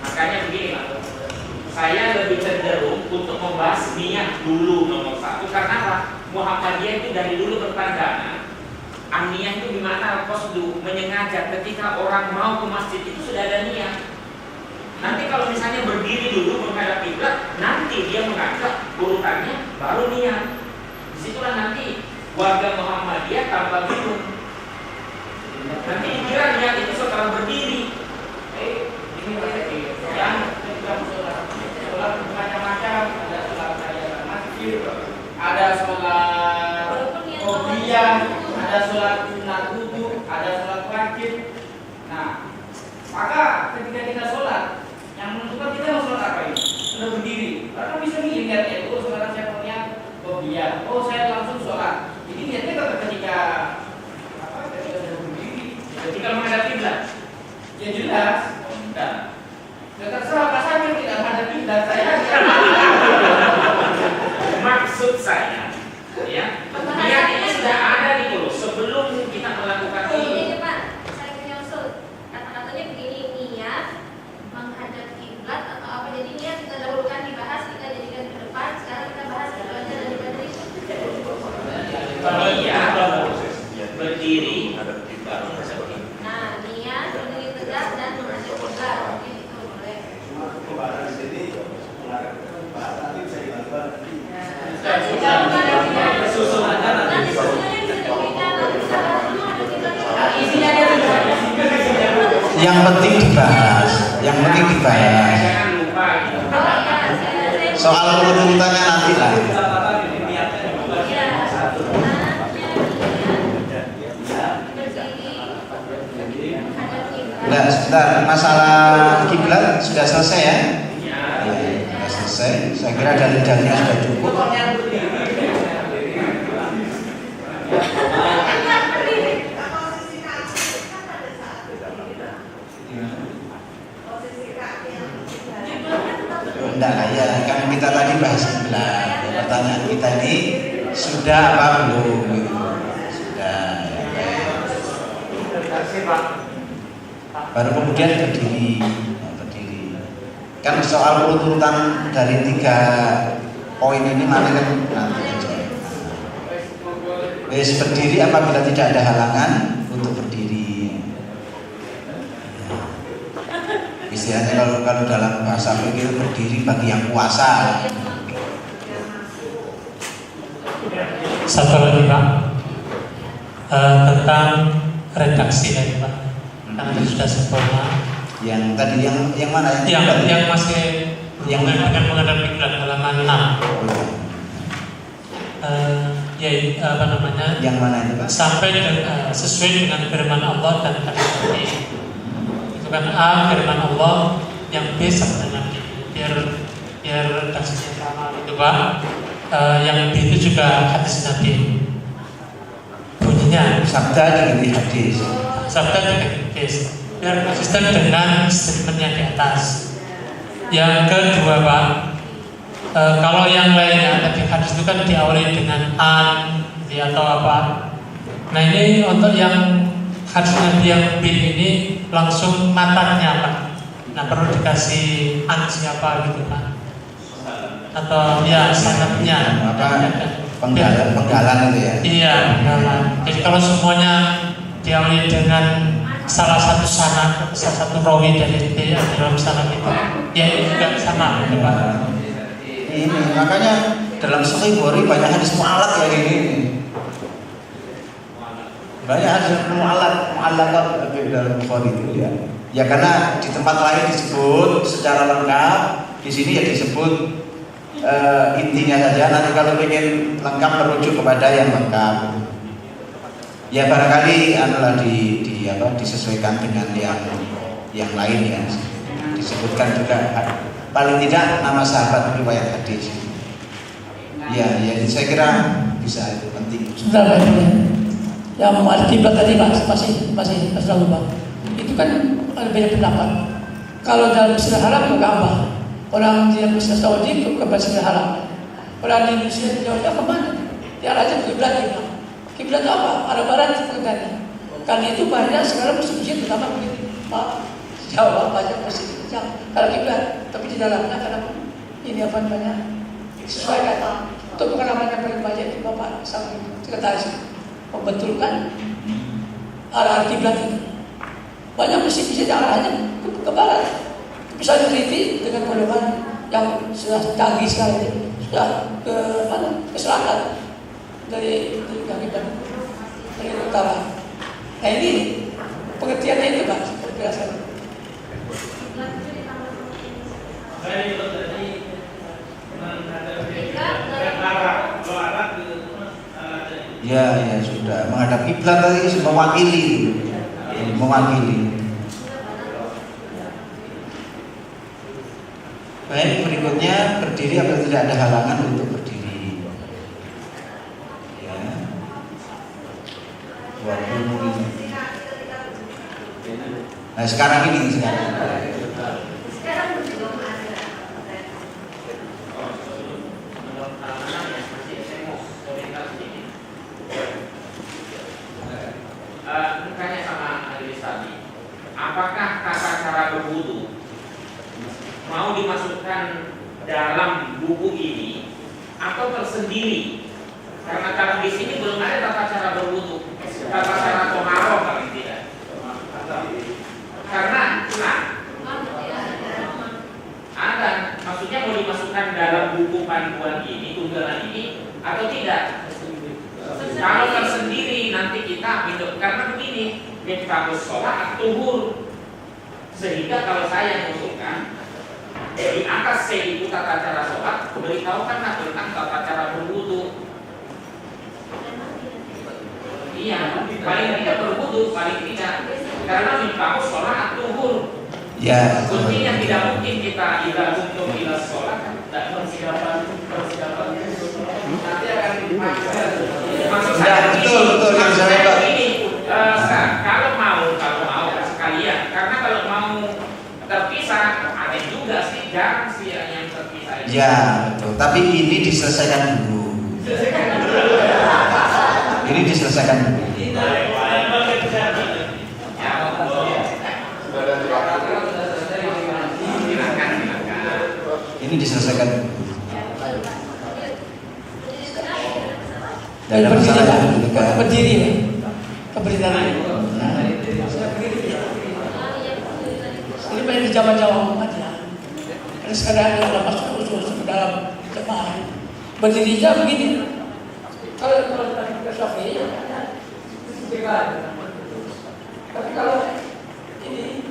Makanya begini Pak, saya lebih cenderung untuk membahas niat dulu nomor satu. Karena apa? Muhammadiyah itu dari dulu berpandangan an-niyah itu dimana al-qasdu, menyengaja. Ketika orang mau ke masjid itu sudah ada niat. Nanti kalau misalnya berdiri dulu menghadap kiblat, nanti dia mengangkat urutannya baru niat. Disitulah nanti warga Muhammadiyah tanpa bingung. Nanti dikira niat itu setelah berdiri. Yang sholat macam-macam, ada sholat tahiyatul masjid, ada sholat qobliyah, ada sholat sunat wudu, ada sholat wajib. Nah, maka ketika kita sholat, yang menentukan kita mau sholat apa ini? Sudah berdiri, karena bisa milih niatnya. Oh sekarang saya mau niat qobliyah, oh saya langsung sholat. Jadi niatnya ketika sudah berdiri, ketika menghadap kiblat, ya jelas. Nah, terserah apa saja tidak menghadap kiblat saya. Maksud saya, ya, niat ini sudah ada di dulu sebelum kita melakukan ini. Pak, saya punya usul. Kata-katanya begini, niat menghadap kiblat atau apa? Jadi niat kita dahulukan dibahas, kita jadikan ke depan. Sekarang kita bahas keduanya dari berdiri. Kalau iya, berdiri. Nah, niat berdiri tegak dan menghadap kiblat. Mungkin itu boleh. Yang penting dibahas, yang penting dibahas. Soal urutannya nanti lah. Nah, sebentar, masalah kiblat sudah selesai ya? Sudah selesai. Saya kira dalil-dalilnya sudah cukup. Enggak lah ya, kan kita tadi bahas kiblat. Pertanyaan kita ini sudah apa belum? Sudah. Baru kemudian berdiri. Kan soal urutan dari 3 poin ini mana kan nanti aja. Berdiri apabila tidak ada halangan untuk berdiri. Istilahnya kalau dalam bahasa fikih berdiri bagi yang puasa. Satu lagi Pak, tentang redaksi tadi Pak, karena itu sudah sempurna. Yang tadi yang mana? Yang masih yang dengan menghadap kiblat halaman 6. Apa namanya? Yang mana itu Pak? Sampai sesuai dengan firman Allah dan hadis Nabi. Itu kan A firman Allah, yang B sabda Nabi. Biar redaksinya sama itu Pak. Yang B itu juga hadis Nabi. Bunyinya sabda diganti hadis. Sabda diganti hadis. Biar konsisten dengan statementnya di atas. Yang kedua Pak, kalau yang lainnya tadi hadis itu kan diawali dengan an atau apa. Nah ini untuk yang hadis Nabi yang B ini langsung matanya Pak. Nah perlu dikasih an siapa gitu Pak, atau ya sanadnya penggalan itu ya. Iya penggalan. Jadi kalau semuanya diawali dengan salah satu sanad, salah satu rawi dari D dalam sanad itu, ya ini juga sama gitu Pak. Ini makanya dalam Sahih Bukhari banyak hadis mu'allaq ya ini. Banyak hadis mu'allaq dalam Bukhari itu ya. Ya karena di tempat lain disebut secara lengkap, di sini ya disebut intinya saja. Nanti kalau ingin lengkap merujuk kepada yang lengkap. Ya barangkali adalah disesuaikan dengan yang lain ya. Disebutkan juga paling tidak nama sahabat riwayat hadis. Ya, saya kira bisa itu penting. Sudah Pak. Yang menghadap kiblat tadi masih lalu Bang. Itu kan ada beda pendapat. Kalau dalam Masjidil Haram ke Ka'bah, orang di Masjid Saudi ke Masjidil Haram, orang di Indonesia jauhnya kemana? Dia aja kiblat dia. Kiblat apa? Arah barat sebenarnya. Karena itu banyak sekarang masjid terutama begitu. Jawa banyak masjid yang kalau kiblat, tapi di dalamnya karena ini apa namanya sesuai kata. Untuk pengalaman yang paling banyak itu Bapak sang sekretaris membetulkan arah kiblat itu. Banyak masjid-masjid yang arahnya ke barat. Bisa diteliti dengan pedoman yang sudah canggih sekali, sudah ke selatan dari kiblat dari utara. Nah ini pengertiannya itu Pak, penjelasan. Ya sudah menghadap kiblat tadi mewakili. Baik, berikutnya berdiri apabila tidak ada halangan untuk berdiri. Ya. Nah sekarang ini Tanya sama Adelis tadi, apakah tata cara berwudu mau dimasukkan dalam buku ini atau tersendiri? Karena kalau di sini belum ada tata cara berwudu, tata cara toharoh paling tidak. Karena ada, maksudnya mau dimasukkan dalam buku panduan ini, tunggalan ini atau tidak? Kalau tersendiri nanti kita hidup, karena begini, miftahus sholat tuhur, sehingga kalau saya mengusulkan di atas C itu tata cara sholat, beritahukanlah tentang tata cara berwudu. Iya, paling tidak berwudu, paling tidak, karena miftahus sholat tuhur. Ya. Buktinya tidak mungkin kita tidak untuk ila sholat dan persiapan nanti akan dipakai. Maksud saya betul yang saya Pak. Ini kalau mau sekalian, karena kalau mau terpisah ada juga sih jarang sih yang terpisah. Ya betul. Tapi ini diselesaikan dulu. Ini diselesaikan dulu. Ini diselesaikan dulu. Dan berdiri, keberadaan. Ini banyak di zaman-zaman Muhammadiyah. Karena sekarang ada masuk khusus ke dalam jemaah. Berdirinya begini. Kalau kita Syafi'i, tapi kalau ini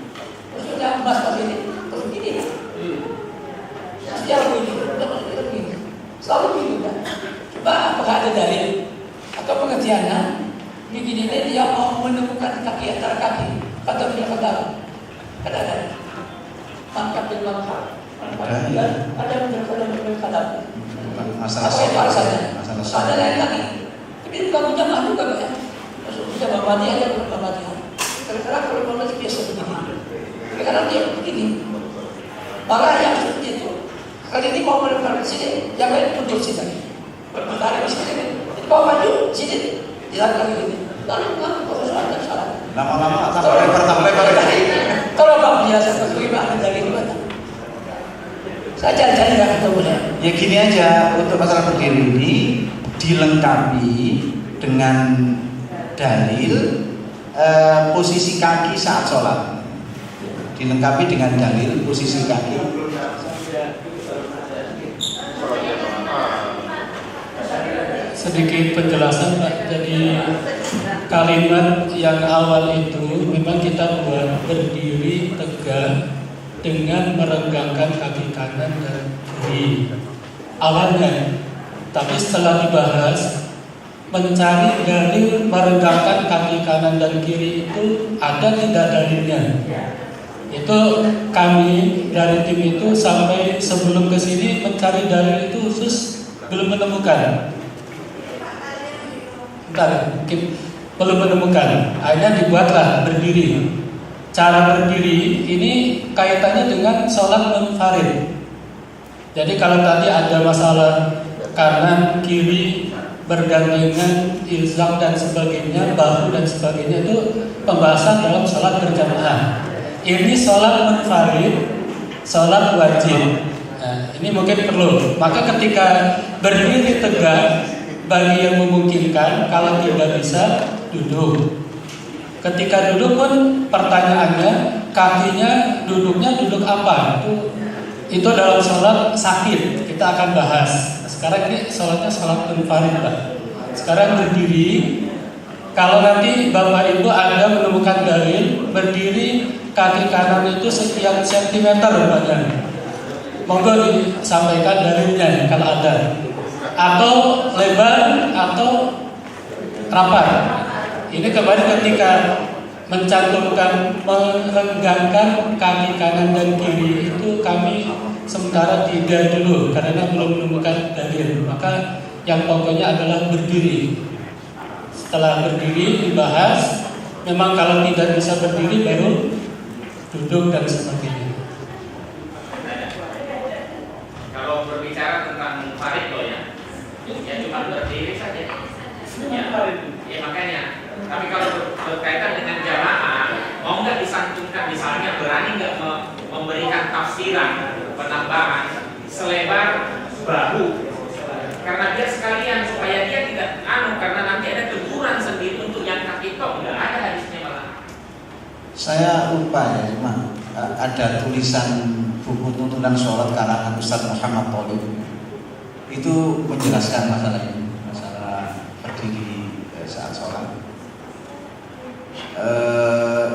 maksudnya emas ini terus begini. Sejauh begini, selalu begini kan. Coba apakah ada dalil atau pengertiannya begini dia mau menemukan kaki antara kaki atau tidak kata ada mangkap dan mangkap ada menjelaskan kata masalah itu alasannya ada lain lagi tapi itu kamu jamaah juga ya maksud bisa babati aja babati kadang-kadang kalau babati biasa begini kadang dia begini maka yang seperti itu kali ini mau menemukan sini yang lain mundur sini berputar di sini, kau maju sini, jalan lagi ini. Lalu kan proses ada salah. Lama-lama tambah lebar lagi. Kalau bang biasa bagaimana dari mana? Saya cari nggak ketemu ya. Ya gini aja, untuk masalah berdiri ini dilengkapi dengan dalil posisi kaki saat sholat. Dilengkapi dengan dalil posisi kaki. Sedikit penjelasan Pak. Jadi kalimat yang awal itu memang kita buat berdiri tegak dengan merenggangkan kaki kanan dan kiri awalnya. Tapi setelah dibahas mencari dalil merenggangkan kaki kanan dan kiri itu ada tidak dalilnya. Itu kami dari tim itu sampai sebelum ke sini mencari dalil itu khusus belum menemukan. Bentar, mungkin belum menemukan. Akhirnya dibuatlah berdiri. Cara berdiri ini kaitannya dengan sholat munfarid. Jadi kalau tadi ada masalah kanan, kiri, bergandengan, ilzam dan sebagainya, bahu dan sebagainya, itu pembahasan dalam sholat berjamaah. Ini sholat munfarid, sholat wajib. Nah, ini mungkin perlu. Maka ketika berdiri tegak bagi yang memungkinkan, kalau tidak bisa duduk. Ketika duduk pun pertanyaannya, kakinya duduknya duduk apa? Itu dalam sholat sakit kita akan bahas. Sekarang ini sholatnya sholat munfarid, Pak. Sekarang berdiri. Kalau nanti Bapak Ibu Anda menemukan dalil berdiri kaki kanan itu sekian sentimeter badannya, monggo disampaikan dalilnya kalau ada. Atau lebar atau rapat. Ini kemarin ketika mencantumkan merenggangkan kaki kanan dan kiri itu kami sementara tidak dulu karena belum menemukan dalil. Maka yang pokoknya adalah berdiri. Setelah berdiri dibahas. Memang kalau tidak bisa berdiri baru duduk dan sebagainya. Kalau berbicara tentang farid loh ya cuma berdiri saja. Ya makanya. Tapi kalau berkaitan dengan jamaah, mau nggak disantumkan misalnya berani nggak memberikan tafsiran penambahan selebar bahu, karena dia sekalian supaya dia tidak karena nanti ada teguran sendiri untuk yang kaki tok, nggak ada hadisnya malah. Saya lupa ya, cuma ada tulisan buku tuntunan sholat karangan Ustaz Muhammad Thalib itu menjelaskan masalah ini, masalah berdiri saat sholat.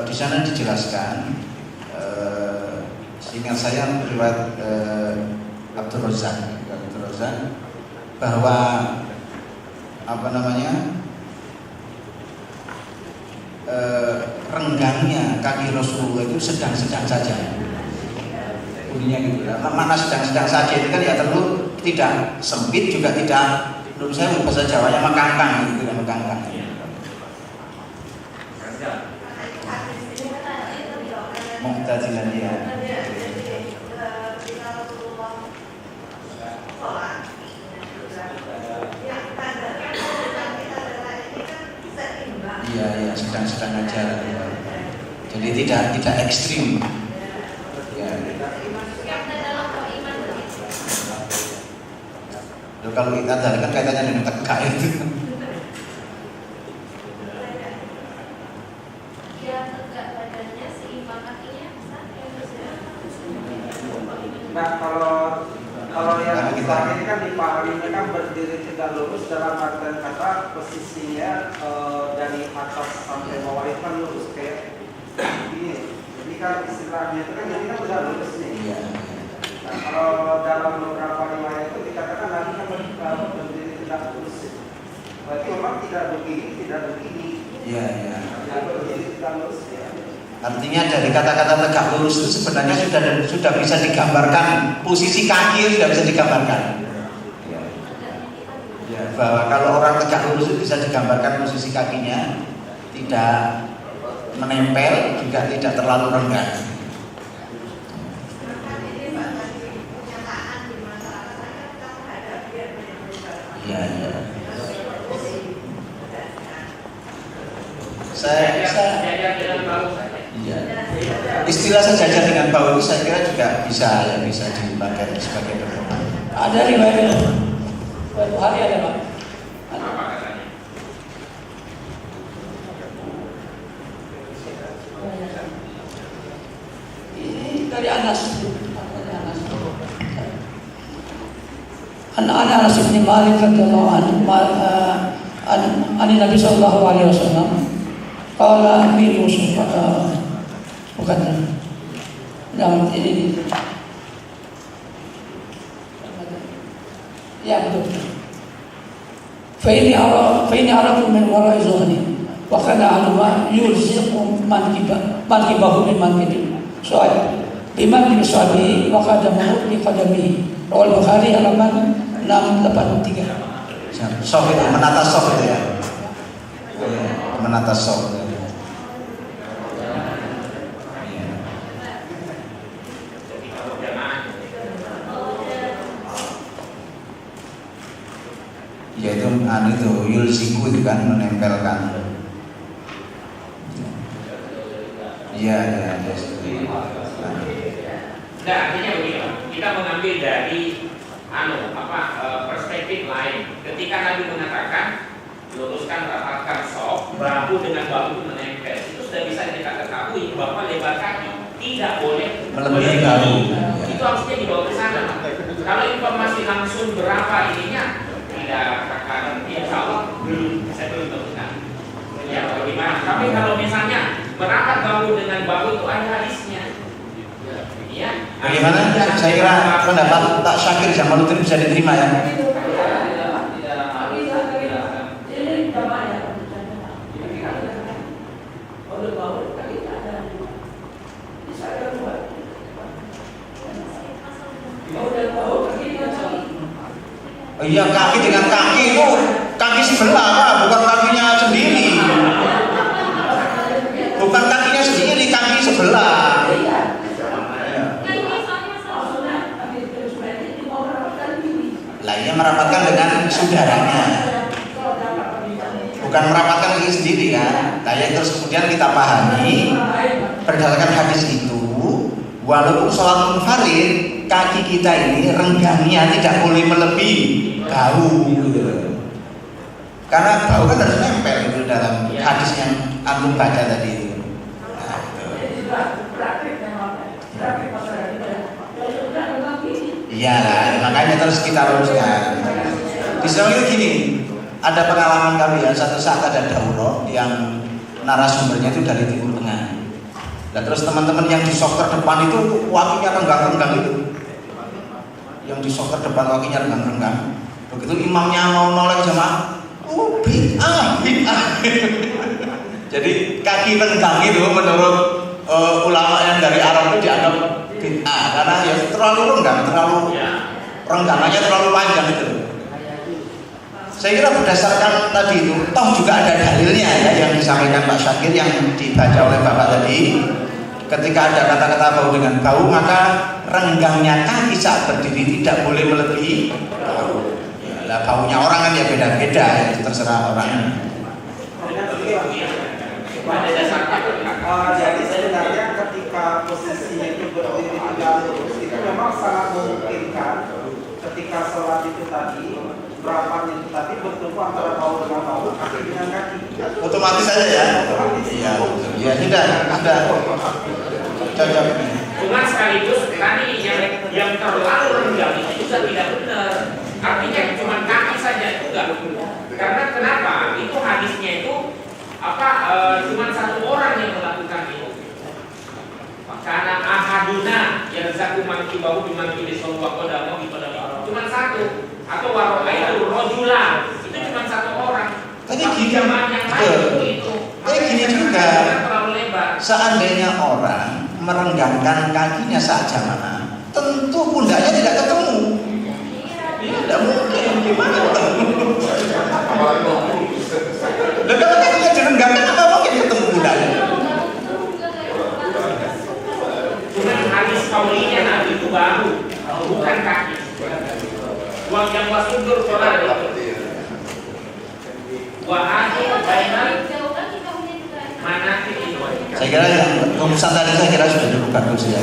Di sana dijelaskan, seingat saya riwayat Abdul Razak bahwa renggangnya kaki Rasulullah itu sedang-sedang saja. Bunyinya gitu. Mana sedang-sedang saja itu kan ya tentu tidak sempit juga tidak, menurut saya bahasa Jawanya mengkangkang gitu, mengkangkang. Mu'tazilan ya. Iya, sedang-sedang aja. Jadi tidak ekstrim. Ya. Kalau kita kan kaitannya dengan tegak itu. Nah, kalau yang kita ini kan dipahaminya kan berdiri tegak lurus dalam artian kata posisinya dari atas sampai bawah itu kan lurus kayak ini. Jadi kan istilahnya itu kan jadi kan udah lurus nih. Nah, kalau dalam beberapa riwayat itu dikatakan lagi kan berdiri tegak lurus. Berarti memang tidak begini. Iya. Tidak berdiri tegak lurus ya. Artinya dari kata-kata tegak lurus itu sebenarnya sudah bisa digambarkan, posisi kaki sudah bisa digambarkan. Ya, bahwa kalau orang tegak lurus itu bisa digambarkan posisi kakinya tidak menempel juga tidak terlalu renggang. Iya. Istilah sejajar dengan bau itu saya kira juga bisa dipakai sebagai pedoman. Ada riwayat Bukhari ada Pak. Ini dari Anas. Anas bin Malik radhiyallahu anhu an Nabi sallallahu alaihi wasallam qala Amir Yusuf bukan dalam ini ya betul. Fa ini arafu min wara'i zuhri wa kana alama yulziqu mankibahu min mankibi. Soal biman bin Sabi wa qadamuhu bi qadamihi. Rawal Bukhari halaman 683. Sof itu menata sof itu ya. menata sholat. Ya itu yulsiku itu kan menempelkan. Iya. Nah, artinya begini, kita mengambil dari perspektif lain. Ketika Nabi mengatakan luruskan rapatkan sok, bahu dengan bahu itu menempel, itu sudah bisa kita ketahui bahwa lebar kaki tidak boleh melebihi bahu. Itu harusnya dibawa ke sana. Kalau informasi langsung berapa ininya, tidak akan insya Allah saya belum tahu. Ya bagaimana? Tapi kalau misalnya merapat bahu dengan bahu itu ada hadisnya. Ya. Bagaimana? Saya kira pendapat Pak Syakir Jamaluddin bisa diterima ya. Oh iya, kaki dengan kaki itu kaki sebelah Pak, bukan kakinya sendiri. Bukan kakinya sendiri, kaki sebelah. Lainnya merapatkan dengan saudaranya, bukan merapatkan lagi sendiri kan. Nah yang terus kemudian kita pahami berdasarkan hadis itu, walaupun sholat munfarid, kaki kita ini renggangnya tidak boleh melebihi bahu gitu. Karena bahu kan harus nempel gitu dalam hadis yang antum baca tadi itu. Iya lah, makanya terus kita luruskan. Di sana itu gini, ada pengalaman kami ya, satu saat ada daurah yang narasumbernya itu dari Timur Tengah. Nah terus teman-teman yang di sok terdepan itu wakinya renggang-renggang itu, yang di sok terdepan wakinya renggang-renggang. Begitu imamnya mau noleh jamaah, bid'ah. Jadi kaki renggang itu menurut ulama yang dari Arab itu dianggap bid'ah karena ya terlalu renggang, renggangannya terlalu panjang itu. Saya kira berdasarkan tadi itu, toh juga ada dalilnya ya yang disampaikan Pak Syakir yang dibaca oleh Bapak tadi. Ketika ada kata-kata bau dengan bau, maka renggangnya kaki saat berdiri tidak boleh melebihi bau. Ya, baunya orang kan ya beda-beda, ya, itu terserah orang. Jadi sebenarnya ketika posisinya itu berdiri tegak lurus itu memang sangat memungkinkan ketika sholat itu tadi berapanya itu tadi bertemu antara bahu dengan bahu, kaki dengan kaki. Otomatis saja ya. Iya, ya sudah. Cocok. Cuma sekaligus tadi yang terlalu renggang itu juga tidak benar. Artinya cuma kaki saja itu enggak. Karena kenapa? Itu hadisnya itu cuma satu orang yang melakukan itu. Karena ahaduna yang zaku mangki bahu dimangki disol wakodamu cuma satu. Atau waro'aitu rojula itu cuma satu orang. Tapi gini, gini juga. Seandainya orang merenggangkan kakinya saat jamaah, tentu pundaknya tidak ketemu. Tidak mungkin, gimana ketemu? Dan kalau kakinya direnggangkan, apa mungkin ketemu pundaknya? Cuma hadis kaulinya Nabi itu bahu, bukan kaki. Uang yang wasudur sholat wahai bainal mana saya kira yang rumusan tadi saya kira sudah cukup bagus ya.